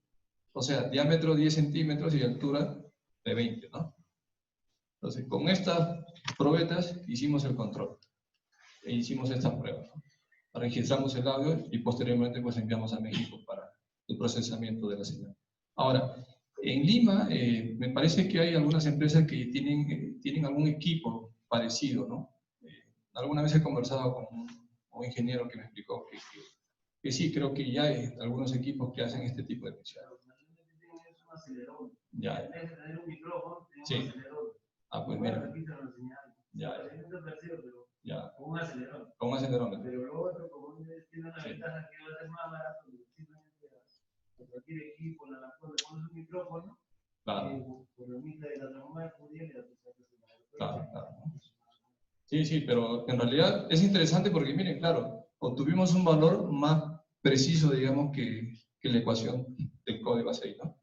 O sea, diámetro 10 centímetros y altura de 20, ¿no? Entonces, con estas probetas hicimos el control. E hicimos esta prueba, ¿no? Registramos el audio y posteriormente pues enviamos a México para el procesamiento de la señal. Ahora, en Lima me parece que hay algunas empresas que tienen algún equipo parecido, ¿no? Alguna vez he conversado con un ingeniero que me explicó que sí, creo que ya hay algunos equipos que hacen este tipo de misiones. Es un acelerador. Ya. En vez de tener un micrófono, tiene Sí. un acelerador. Ah, pues mira. Repiten la señal. Ya. No te percibe, pero Ya. con un acelerador. Con un acelerómetro. Pero lo otro, como tiene una ventaja que va a ser más barato, simplemente a cualquier equipo, la laptop, le pones un micrófono, Claro. por la mitad de la transformada de Fourier y la Claro, claro. Sí, sí, pero en realidad es interesante porque, miren, claro, obtuvimos un valor más preciso, digamos, que la ecuación del código A6, ¿no?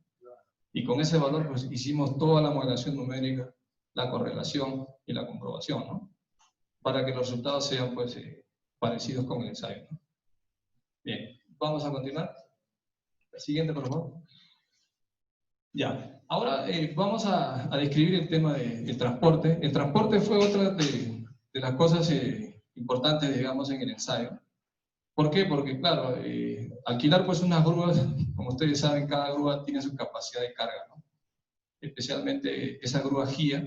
Y con ese valor, pues, hicimos toda la modelación numérica, la correlación y la comprobación, ¿no? Para que los resultados sean, pues, parecidos con el ensayo, ¿no? Bien, vamos a continuar. La siguiente, por favor. Ya, ahora vamos a describir el tema del transporte. El transporte fue otra de las cosas importantes, digamos, en el ensayo. ¿Por qué? Porque, claro, alquilar pues unas grúas, como ustedes saben, cada grúa tiene su capacidad de carga, ¿no? Especialmente esa grúa GIA,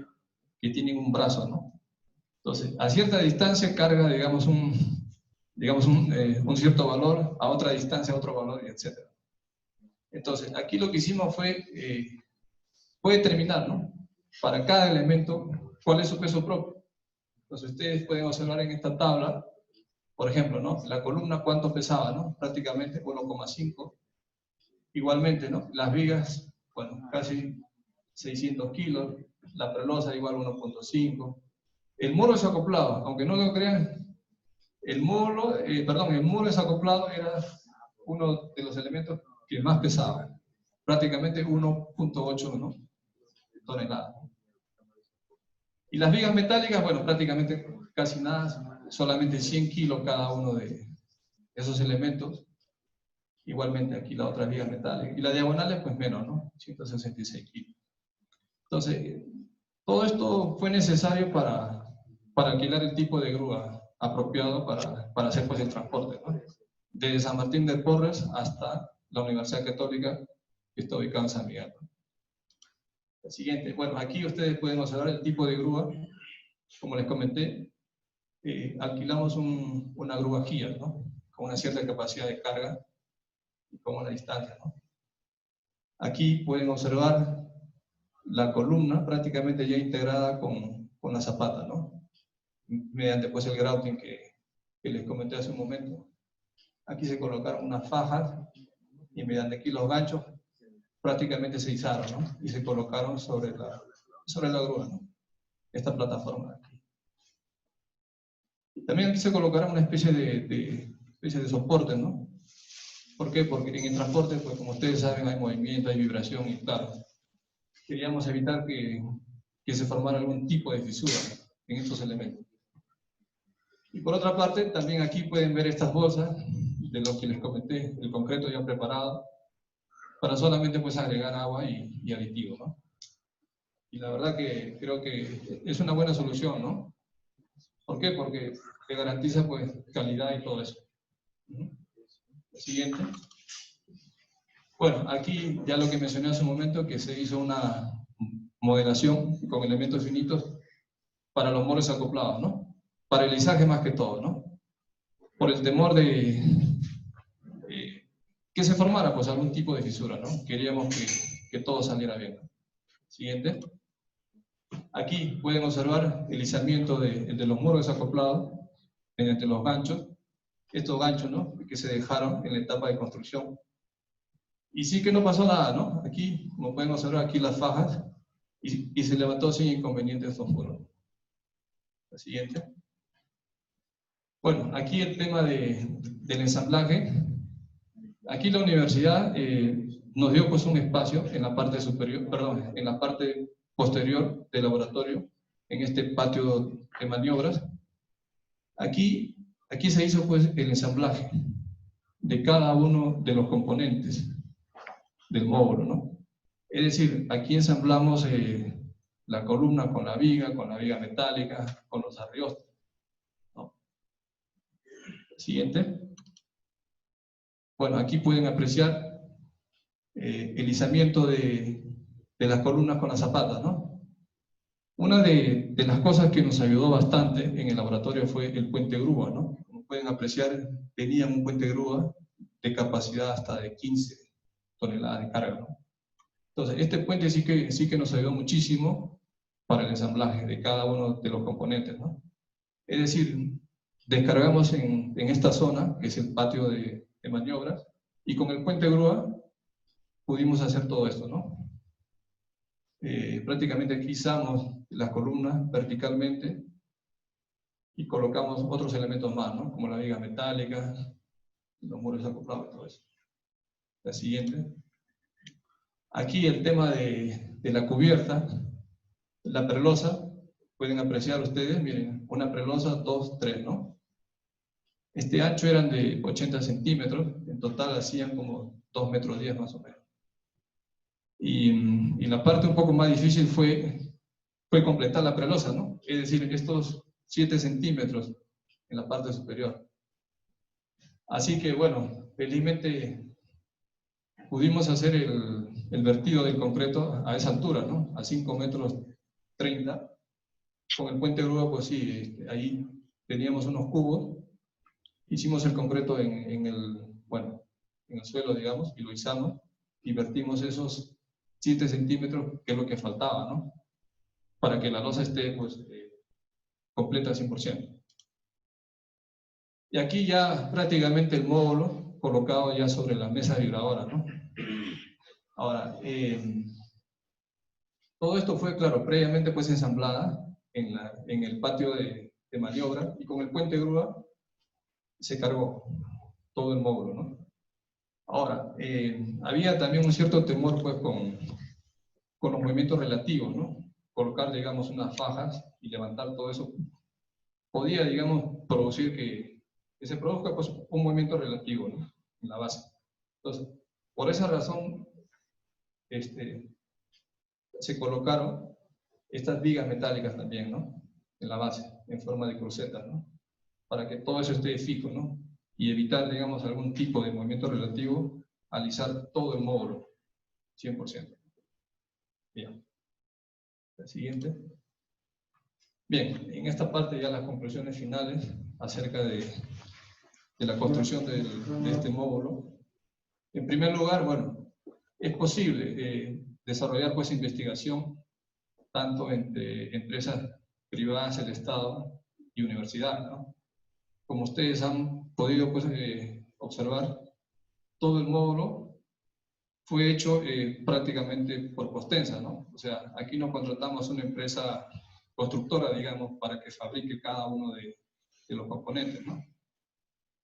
que tienen un brazo, ¿no? Entonces, a cierta distancia carga, digamos, un cierto valor, a otra distancia otro valor, y etc. Entonces, aquí lo que hicimos fue determinar, ¿no? para cada elemento, cuál es su peso propio. Entonces ustedes pueden observar en esta tabla, por ejemplo, ¿no? La columna cuánto pesaba, ¿no? Prácticamente 1,5. Igualmente, ¿no? Las vigas, bueno, casi 600 kilos, la prelosa igual 1,5. El muro desacoplado, aunque no lo crean, el muro desacoplado era uno de los elementos que más pesaba, prácticamente 1,8, ¿no? toneladas. Y las vigas metálicas, bueno, prácticamente casi nada, solamente 100 kilos cada uno de esos elementos. Igualmente aquí la otra viga metálica. Y las diagonales, pues menos, ¿no? 166 kilos. Entonces, todo esto fue necesario para alquilar el tipo de grúa apropiado para hacer pues el transporte, ¿no? Desde San Martín de Porres hasta la Universidad Católica, que está ubicada en San Miguel, ¿no? El siguiente, bueno, aquí ustedes pueden observar el tipo de grúa. Como les comenté, alquilamos una grúa Kia, ¿no? Con una cierta capacidad de carga y con una distancia, ¿no? Aquí pueden observar la columna prácticamente ya integrada con la zapata, ¿no? Mediante pues el grouting que les comenté hace un momento. Aquí se colocaron unas fajas y mediante aquí los ganchos prácticamente se izaron, ¿no? Y se colocaron sobre la grúa, ¿no? Esta plataforma de aquí. También aquí se colocaron una especie de soporte, ¿no? ¿Por qué? Porque en el transporte, pues como ustedes saben, hay movimiento, hay vibración y claro, queríamos evitar que se formara algún tipo de fisura en estos elementos. Y por otra parte, también aquí pueden ver estas bolsas de lo que les comenté, el concreto ya preparado, para solamente pues agregar agua y aditivo, ¿no? Y la verdad que creo que es una buena solución, ¿no? ¿Por qué? Porque te garantiza pues calidad y todo eso. El siguiente. Bueno, aquí ya lo que mencioné hace un momento, que se hizo una modelación con elementos finitos para los muros acoplados, ¿no? Para el izaje más que todo, ¿no? Por el temor de que se formara pues algún tipo de fisura, ¿no? Queríamos que todo saliera bien, ¿no? Siguiente. Aquí pueden observar el izamiento de los muros desacoplados mediante los ganchos. Estos ganchos, ¿no? Que se dejaron en la etapa de construcción. Y sí que no pasó nada, ¿no? Aquí, como pueden observar, aquí las fajas y se levantó sin inconveniente estos muros. La siguiente. Bueno, aquí el tema del ensamblaje. Aquí la universidad nos dio pues un espacio en la parte superior, perdón, en la parte posterior del laboratorio, en este patio de maniobras. Aquí se hizo pues el ensamblaje de cada uno de los componentes del módulo, ¿no? Es decir, aquí ensamblamos la columna con la viga metálica, con los arriostes, ¿no? Siguiente. Bueno, aquí pueden apreciar el izamiento de las columnas con las zapatas, ¿no? Una de las cosas que nos ayudó bastante en el laboratorio fue el puente grúa, ¿no? Como pueden apreciar, tenían un puente grúa de capacidad hasta de 15 toneladas de carga, ¿no? Entonces, este puente sí que nos ayudó muchísimo para el ensamblaje de cada uno de los componentes, ¿no? Es decir, descargamos en esta zona, que es el patio de maniobras, y con el puente grúa pudimos hacer todo esto, ¿no? Prácticamente aquí izamos las columnas verticalmente y colocamos otros elementos más, ¿no? Como la viga metálica, los muros acoplados y todo eso. La siguiente. Aquí el tema de la cubierta, la prelosa, pueden apreciar ustedes, miren, una prelosa 2, 3, ¿no? Este ancho eran de 80 centímetros, en total hacían como 2,10 metros más o menos. Y la parte un poco más difícil fue completar la prelosa, ¿no? Es decir, estos 7 centímetros en la parte superior. Así que, bueno, felizmente pudimos hacer el vertido del concreto a esa altura, ¿no? A 5,30 metros. Con el puente grúa, pues sí, ahí teníamos unos cubos. Hicimos el concreto en el suelo, digamos, y lo izamos y vertimos esos 7 centímetros, que es lo que faltaba, ¿no? para que la losa esté pues, completa al 100%. Y aquí ya prácticamente el módulo colocado ya sobre la mesa vibradora, ¿no? Ahora, todo esto fue, claro, previamente pues ensamblada en el patio de maniobra, y con el puente grúa se cargó todo el módulo, ¿no? Ahora, había también un cierto temor pues con los movimientos relativos, ¿no? Colocar, digamos, unas fajas y levantar todo eso podía, digamos, producir que se produzca pues un movimiento relativo, ¿no? En la base. Entonces, por esa razón, se colocaron estas vigas metálicas también, ¿no? En la base, en forma de crucetas, ¿no? Para que todo eso esté fijo, ¿no? Y evitar, digamos, algún tipo de movimiento relativo, alisar todo el módulo, 100%. Bien. La siguiente. Bien, en esta parte ya las conclusiones finales acerca de la construcción de este módulo. En primer lugar, bueno, es posible desarrollar pues investigación tanto entre empresas privadas, el Estado y universidad, ¿no? Como ustedes han podido pues, observar, todo el módulo fue hecho prácticamente por Costensa, ¿no? O sea, aquí no contratamos una empresa constructora, digamos, para que fabrique cada uno de los componentes, ¿no?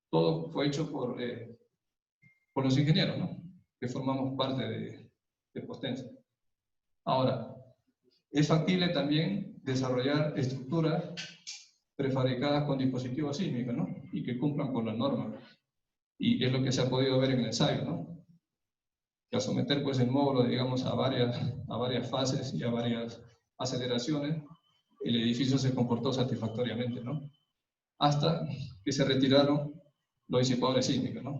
Todo fue hecho por los ingenieros, ¿no? Que formamos parte de Costensa. Ahora, es factible también desarrollar estructuras prefabricadas con dispositivos sísmicos, ¿no? Y que cumplan con las normas. Y es lo que se ha podido ver en el ensayo, ¿no? Que al someter pues, el módulo, digamos, a varias fases y a varias aceleraciones, el edificio se comportó satisfactoriamente, ¿no? Hasta que se retiraron los disipadores sísmicos, ¿no?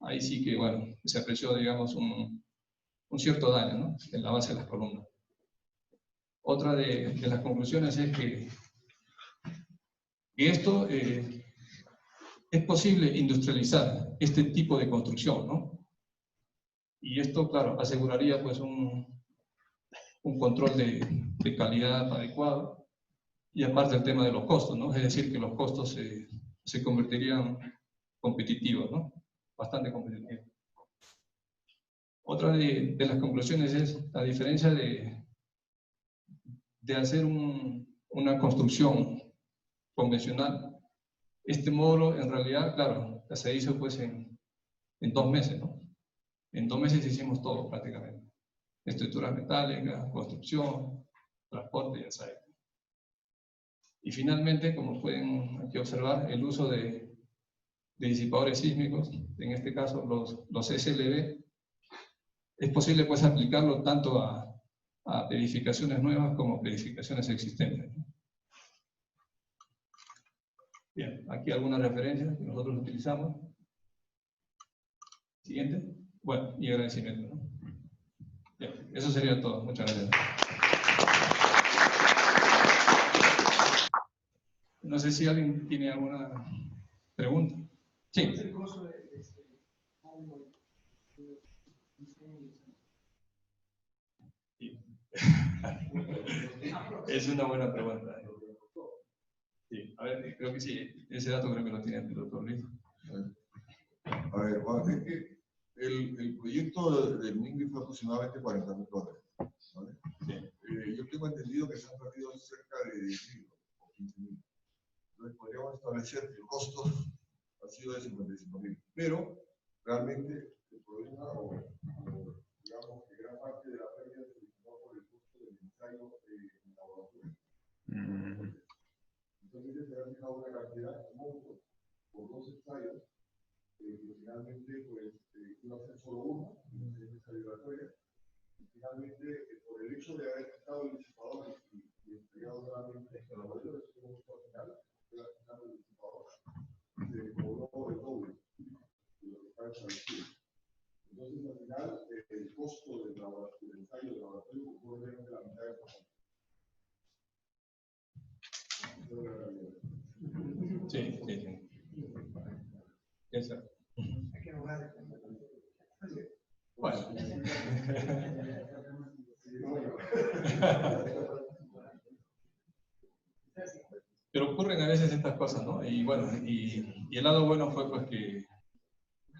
Ahí sí que, bueno, se apreció, digamos, un cierto daño, ¿no? En la base de las columnas. Otra de las conclusiones es que esto es posible industrializar este tipo de construcción, ¿no? Y esto, claro, aseguraría pues un control de calidad adecuado, y aparte el tema de los costos, ¿no? Es decir, que los costos se convertirían competitivos, ¿no? Bastante competitivos. Otra de las conclusiones es, a diferencia de hacer una construcción convencional, este módulo en realidad, claro, se hizo pues en 2 meses, ¿no? En 2 meses hicimos todo prácticamente. Estructuras metálicas, construcción, transporte y ensayo. Y finalmente, como pueden aquí observar, el uso de disipadores sísmicos, en este caso los SLB, es posible pues aplicarlo tanto a edificaciones nuevas como edificaciones existentes. Bien, aquí algunas referencias que nosotros utilizamos. Siguiente. Bueno, y agradecimiento, ¿no? Bien, eso sería todo. Muchas gracias. No sé si alguien tiene alguna pregunta. Sí. Es una buena pregunta. Sí, a ver, creo que sí. Ese dato creo que lo tiene el doctor Luis. A ver, es que el proyecto del MINGRI fue aproximadamente $40.000, ¿vale? Sí. Yo tengo entendido que se han perdido cerca de 10.000 o 15.000. Entonces podríamos establecer que el costo ha sido de 55.000. Pero realmente el problema, o digamos que gran parte de la pérdida se originó por el costo del ensayo en laboratorio. Entonces se ha fijado una cantidad de montos por 2 ensayos, que finalmente pues, iba a ser solo uno, en esa vibratoria. Y finalmente, por el hecho de haber quitado el disipador y entregado nuevamente el laboratorio, eso fue al final, queda quitando el disipador, se cobró el doble de lo que estaba establecido. Entonces, al final, el costo del ensayo del laboratorio fue realmente la mitad de eso. Sí, sí, sí. Exacto. Bueno. veces estas cosas, ¿no? Y bueno, y el lado bueno fue pues que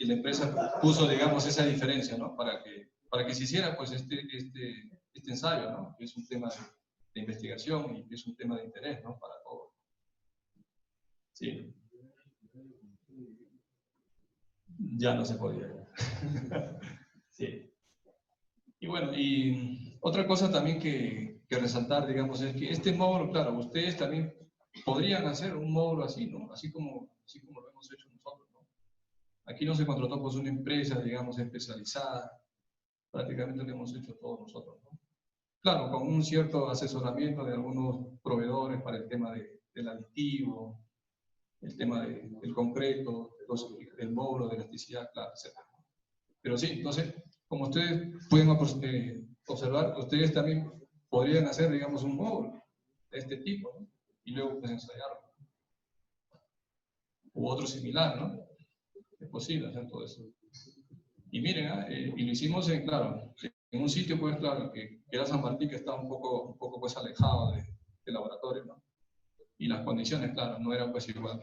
la empresa puso, digamos, esa diferencia, ¿no? Para que se hiciera pues este ensayo, ¿no? Que es un tema de investigación y que es un tema de interés, ¿no? Para todos. Sí. Ya no se podía. Sí. Y bueno, y otra cosa también que resaltar, digamos, es que este módulo, claro, ustedes también podrían hacer un módulo así, ¿no? Así como lo hemos hecho nosotros, ¿no? Aquí no se contrató pues una empresa, digamos, especializada, prácticamente lo hemos hecho todos nosotros, ¿no? Claro, con un cierto asesoramiento de algunos proveedores para el tema del aditivo, el tema del concreto, del módulo de elasticidad, claro, etc. Pero sí, entonces, como ustedes pueden observar, ustedes también podrían hacer, digamos, un módulo de este tipo, ¿no? Y luego pues ensayarlo. U otro similar, ¿no? Es posible hacer todo eso. Y miren, y lo hicimos claro, en un sitio, pues claro, que era San Martín, que estaba un poco pues alejado del laboratorio, ¿no? Y las condiciones, claro, no eran pues igual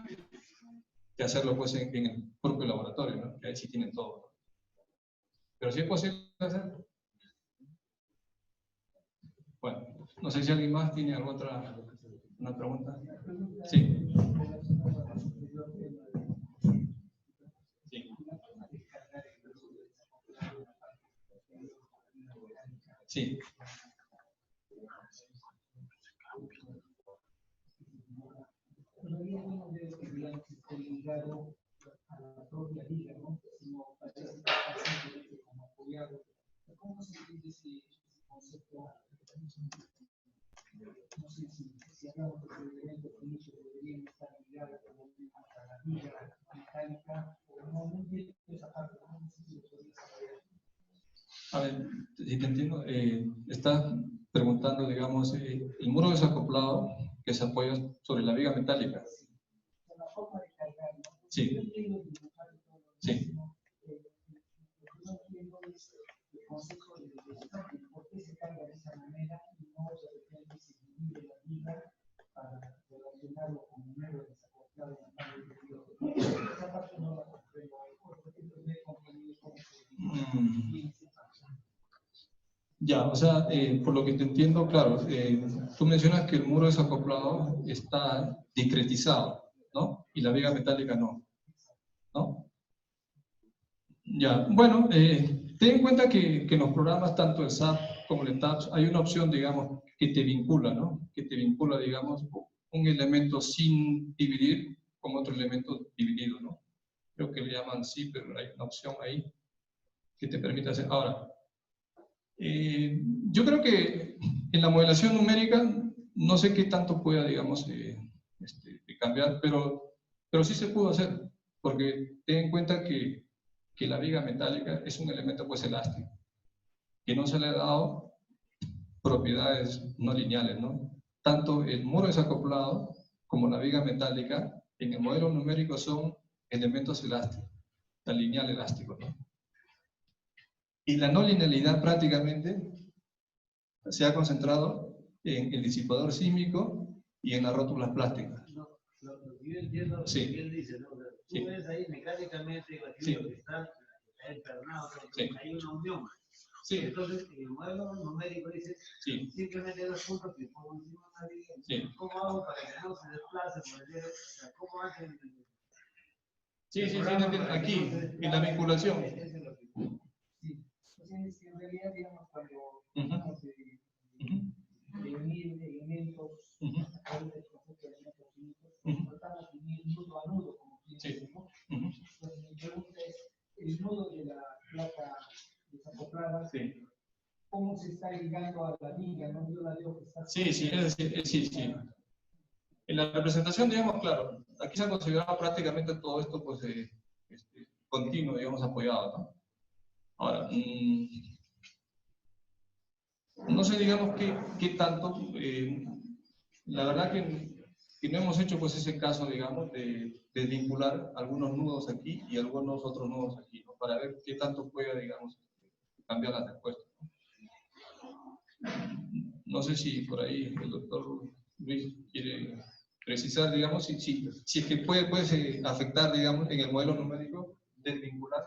que hacerlo pues en el propio laboratorio, ¿no? Que ahí sí tienen todo, ¿no? Pero sí es posible hacerlo. Bueno, no sé si alguien más tiene alguna otra pregunta. Sí. Sí. Sí. ¿Cómo se entiende ese concepto? No sé si hablamos de elementos finitos que deberían estar ligados a la liga metálica, o no entiendo esa parte, no sé si lo podrías saber. A ver, si te entiendo, estás preguntando, digamos, el muro desacoplado que se apoya sobre la viga metálica. La forma de cargar, ¿no? Sí. Sí. Lo que no entiendo es el concepto de por qué se carga de esa manera y no de repente se divide la viga para relacionarlo con el muro desacoplado en la parte de esa parte no la comprendo. Por ejemplo, me he comprendido cómo se divide esa parte. Ya, o sea, por lo que te entiendo, claro, tú mencionas que el muro desacoplado está discretizado, ¿no? Y la viga metálica no, ¿no? Ya, bueno, ten en cuenta que en los programas, tanto el SAP como el ETAPS, hay una opción, digamos, que te vincula, ¿no? Que te vincula, digamos, un elemento sin dividir con otro elemento dividido, ¿no? Creo que le llaman sí, pero hay una opción ahí que te permite hacer. Ahora, yo creo que en la modelación numérica no sé qué tanto pueda, digamos, cambiar, pero sí se pudo hacer, porque ten en cuenta que la viga metálica es un elemento pues elástico, que no se le ha dado propiedades no lineales, ¿no? Tanto el muro desacoplado como la viga metálica en el modelo numérico son elementos elásticos, la lineal elástico, ¿no? Y la no linealidad prácticamente se ha concentrado en el disipador sísmico y en las rótulas plásticas. No, lo que yo entiendo Sí. que él dice, ¿no? Tú Sí. ves ahí mecánicamente la Sí. fibra que está empernado, Sí. hay una unión. Sí. Entonces, en el modelo numérico dice, Sí. simplemente dos puntos que pongo encima de una viga. Sí. ¿Cómo hago para que no se desplace por el dedo? O sea, ¿cómo hacen? Sí, aquí, en la vinculación. Sí, entonces en realidad, digamos, cuando Ujú. hablamos de unir elementos, a través del concepto de elementos finitos, tratamos de unir nudo a nudo, como quien dice, ¿no? Entonces mi pregunta es, el nudo de la placa desacoplada, ¿cómo se está ligando a la viga? ¿No? Yo la veo que está... Sí, es decir, sí. En la representación, digamos, claro, aquí se ha considerado prácticamente todo esto, pues, continuo, digamos, apoyado, ¿no? Ahora, no sé, digamos, qué tanto, la verdad que no hemos hecho, pues, ese caso, digamos, de vincular algunos nudos aquí y algunos otros nudos aquí, ¿no? Para ver qué tanto puede, digamos, cambiar las respuestas, ¿no? No sé si por ahí el doctor Luis quiere precisar, digamos, si es que puede afectar, digamos, en el modelo numérico, desvincular.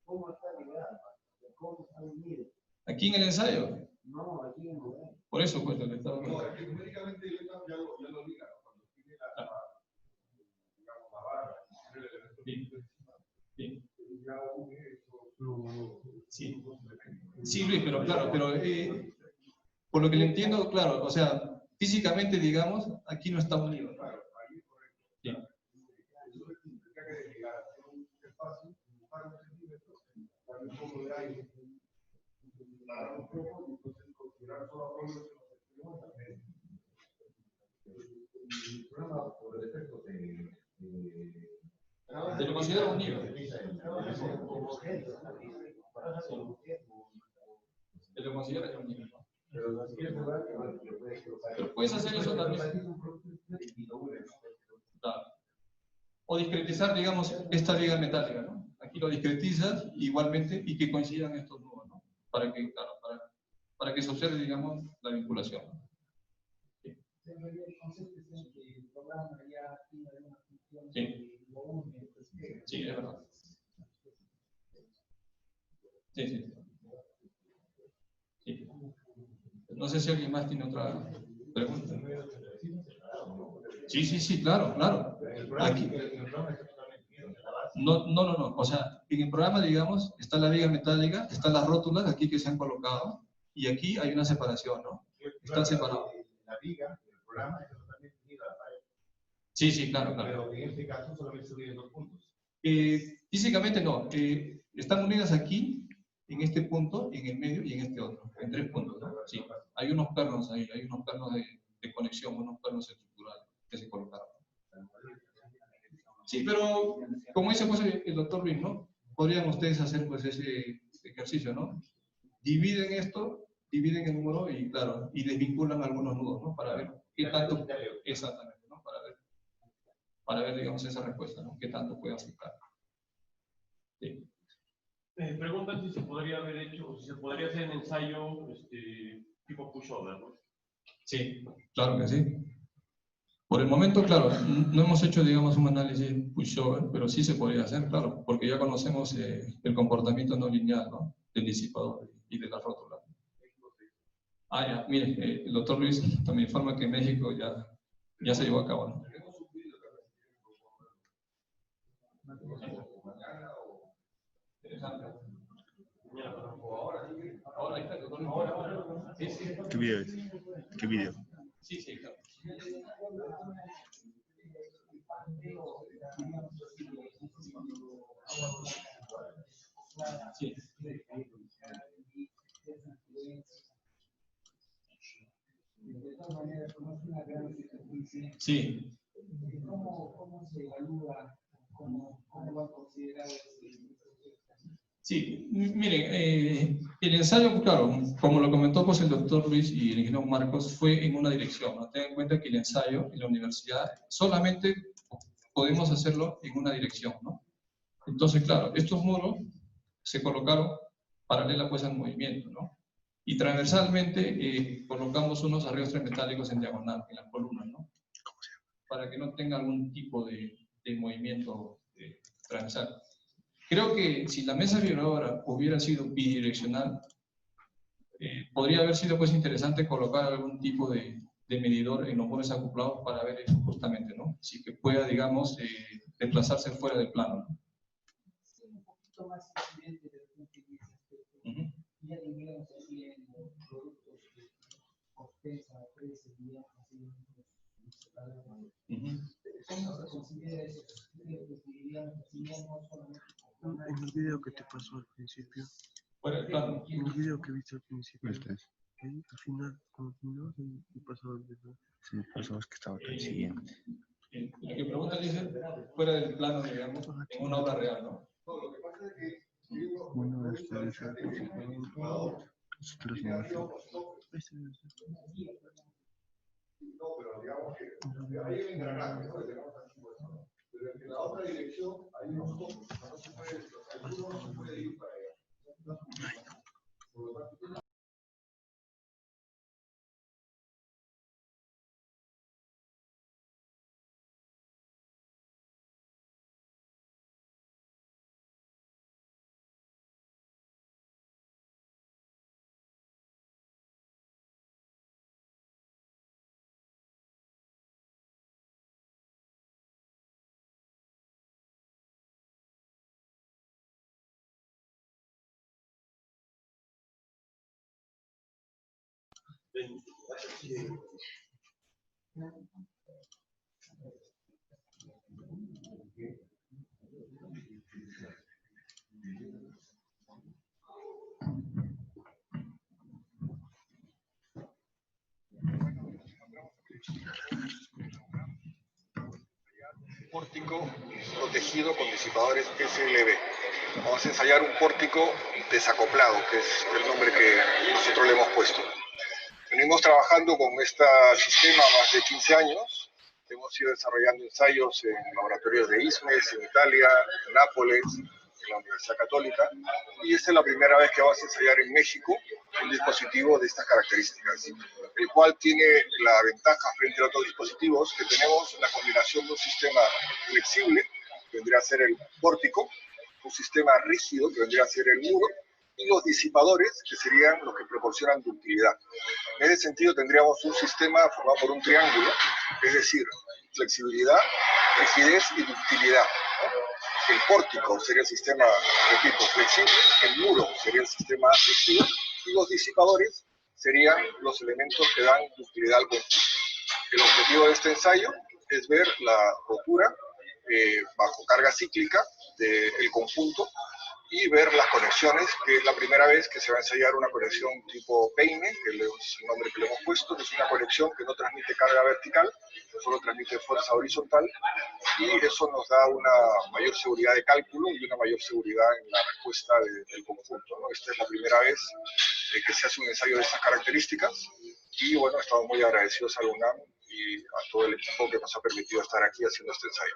¿Cómo está ligado? ¿Cómo está unido? Aquí en el ensayo, No, aquí en el modelo. por eso pues lo que estaba No, es que numéricamente ya lo liga, ¿no? Cuando tiene digamos, la barra, el elemento Sí. ya une eso. Sí. Sí, Luis, pero claro, por lo que le entiendo, claro, o sea, físicamente, digamos, aquí no está unido. Claro, ahí es correcto. Sí. Eso significa que de llegar a hacer un espacio, dibujar un centímetro, darle un poco de aire, dar un poco y entonces considerar solo apoyos en los extremos también. El programa por defecto Te lo considero unido. Te lo considero unido. Pero si quieres jugar, lo puedes colocar. Pero puedes hacer eso también. Claro. O discretizar, digamos, esta viga metálica, ¿no? Aquí lo discretizas igualmente y que coincidan estos nudos, ¿no? Para que, claro, para que se observe, digamos, la vinculación, ¿no? Sí. El concepto es en que el programa ya tiene una función Sí. que lo une, pues, que Sí, es verdad. Sí, sí. Sí. No sé si alguien más tiene otra pregunta. Sí, claro, claro. Aquí. No. O sea, en el programa, digamos, está la viga metálica, están las rótulas aquí que se han colocado, y aquí hay una separación, ¿no? Están separados. La viga, el programa, es totalmente unido a la pared. Sí, claro. Pero en este caso solamente se unen 2 puntos. Físicamente no. Están unidas aquí, en este punto, en el medio y en este otro, en 3 puntos, ¿no? Sí. Hay unos pernos ahí, hay unos pernos de conexión, unos pernos estructurales que se colocaron. Sí, pero como dice pues, el doctor Luis, ¿no? Podrían ustedes hacer pues ese ejercicio, ¿no? Dividen esto, dividen el número y claro, y desvinculan algunos nudos, ¿no? Para ver qué tanto, exactamente, ¿no? Para ver, digamos, esa respuesta, ¿no? Qué tanto puede afectar. Sí. Preguntan si se podría haber hecho, si se podría hacer un ensayo tipo pushover, ¿no? Sí, claro que sí. Por el momento, claro, no hemos hecho, digamos, un análisis pushover, pero sí se podría hacer, claro, porque ya conocemos el comportamiento no lineal, ¿no? Del disipador y de la rótula. Ah, ya, mire, el doctor Luis también informa que en México ya se llevó a cabo, ¿no? Ahora, ahí está, el doctor Luis. Ahora. Sí. ¿Qué video es? ¿Qué video? Sí, claro. Sí. de todas maneras, como es una gran superficie, Sí. ¿cómo se evalúa, cómo va a considerar Sí, miren, el ensayo, claro, como lo comentó pues, el doctor Luis y el ingeniero Marcos, fue en una dirección, ¿no? Ten en cuenta que el ensayo en la universidad solamente podemos hacerlo en una dirección, ¿no? Entonces, claro, estos muros se colocaron paralela pues al movimiento, ¿no? Y transversalmente colocamos unos arrestres metálicos en diagonal, en las columnas, ¿no? Para que no tenga algún tipo de movimiento transversal. Creo que si la mesa vibradora hubiera sido bidireccional, podría haber sido pues interesante colocar algún tipo de medidor en los muros acoplados para ver eso justamente, ¿no? Si que pueda, digamos, desplazarse fuera del plano, ¿no? Sí, un poquito más evidente desde el punto de vista ya digamos así en los productos que compensan a precios, digamos así, ¿cómo se considera eso? Diríamos así, ya no solamente En el video que te pasó al principio, Fuera del plano. en el video que viste al principio, ahí, al final, cuando terminó, y pasó el video. Sí, por eso es que estaba acá el siguiente. Lo que pregunta dice, fuera del plano, digamos, en una obra real, ¿no? No, lo que pasa es que Bueno, este es el principal. Nosotros no. no, pero digamos que ahí hay un engranaje, ¿no? Tenemos aquí, bueno, pero en la otra dirección hay unos focos, no se puede, el uno no se puede ir para allá. Por lo tanto, Pórtico protegido con disipadores SLB. Vamos a ensayar un pórtico desacoplado, que es el nombre que nosotros le hemos puesto. Venimos trabajando con este sistema más de 15 años. Hemos ido desarrollando ensayos en laboratorios de ISMES, en Italia, en Nápoles, en la Universidad Católica. Y esta es la primera vez que vamos a ensayar en México un dispositivo de estas características, el cual tiene la ventaja frente a otros dispositivos que tenemos la combinación de un sistema flexible, que vendría a ser el pórtico, un sistema rígido, que vendría a ser el muro, y los disipadores, que serían los que proporcionan ductilidad. En ese sentido tendríamos un sistema formado por un triángulo, es decir, flexibilidad, rigidez y ductilidad. El pórtico sería el sistema, repito, flexible, el muro sería el sistema rígido, y los disipadores serían los elementos que dan ductilidad al conjunto. El objetivo de este ensayo es ver la rotura bajo carga cíclica del conjunto y ver las conexiones, que es la primera vez que se va a ensayar una conexión tipo peine, que es el nombre que le hemos puesto, que es una conexión que no transmite carga vertical, solo transmite fuerza horizontal, y eso nos da una mayor seguridad de cálculo y una mayor seguridad en la respuesta del conjunto, ¿no? Esta es la primera vez que se hace un ensayo de estas características, y bueno, estamos muy agradecidos a la UNAM y a todo el equipo que nos ha permitido estar aquí haciendo este ensayo.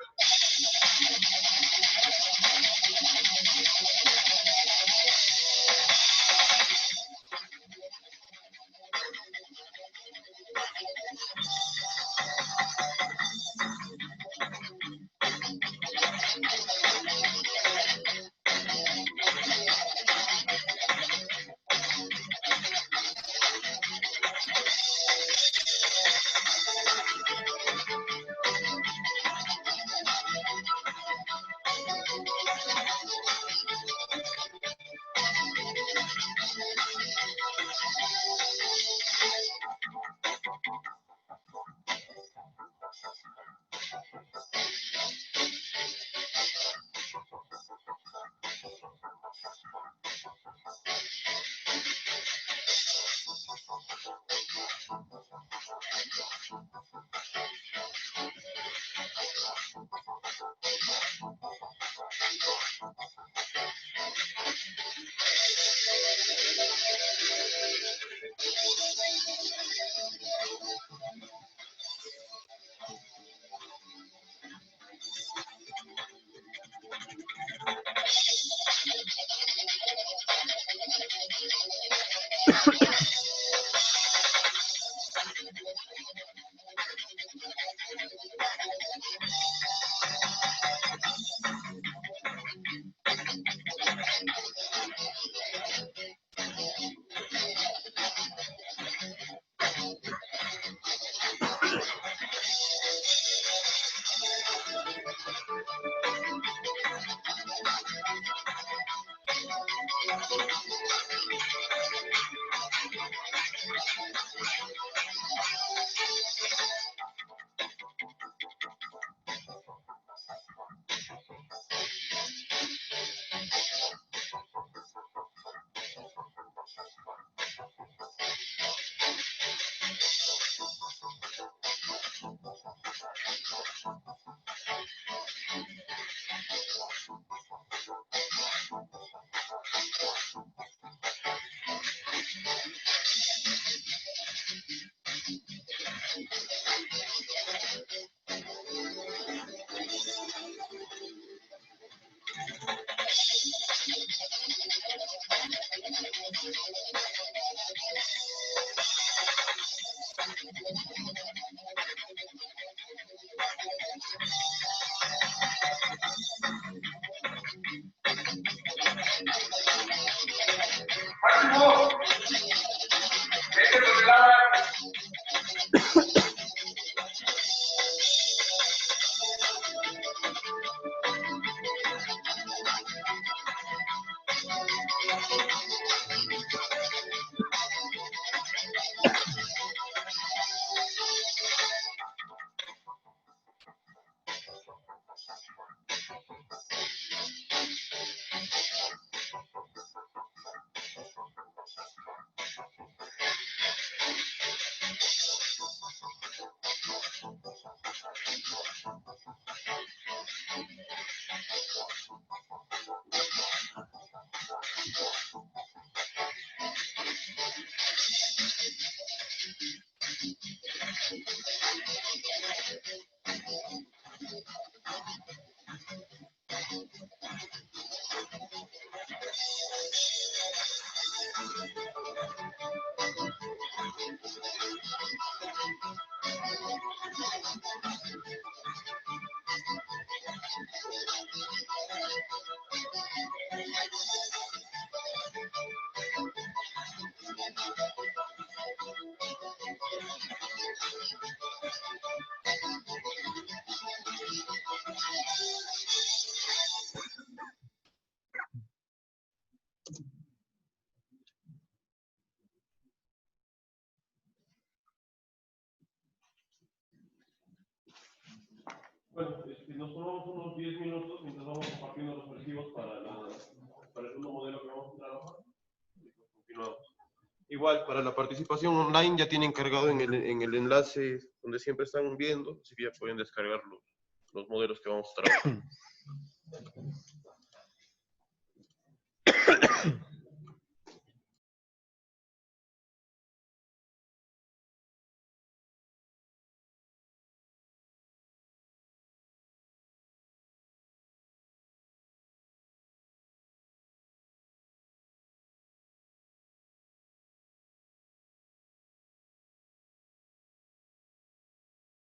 Bueno, nos tomamos unos 10 minutos mientras vamos compartiendo los archivos para el segundo modelo que vamos a trabajar. Continuamos. Igual, para la participación online ya tienen cargado en el enlace donde siempre están viendo, así que ya pueden descargar los modelos que vamos a trabajar.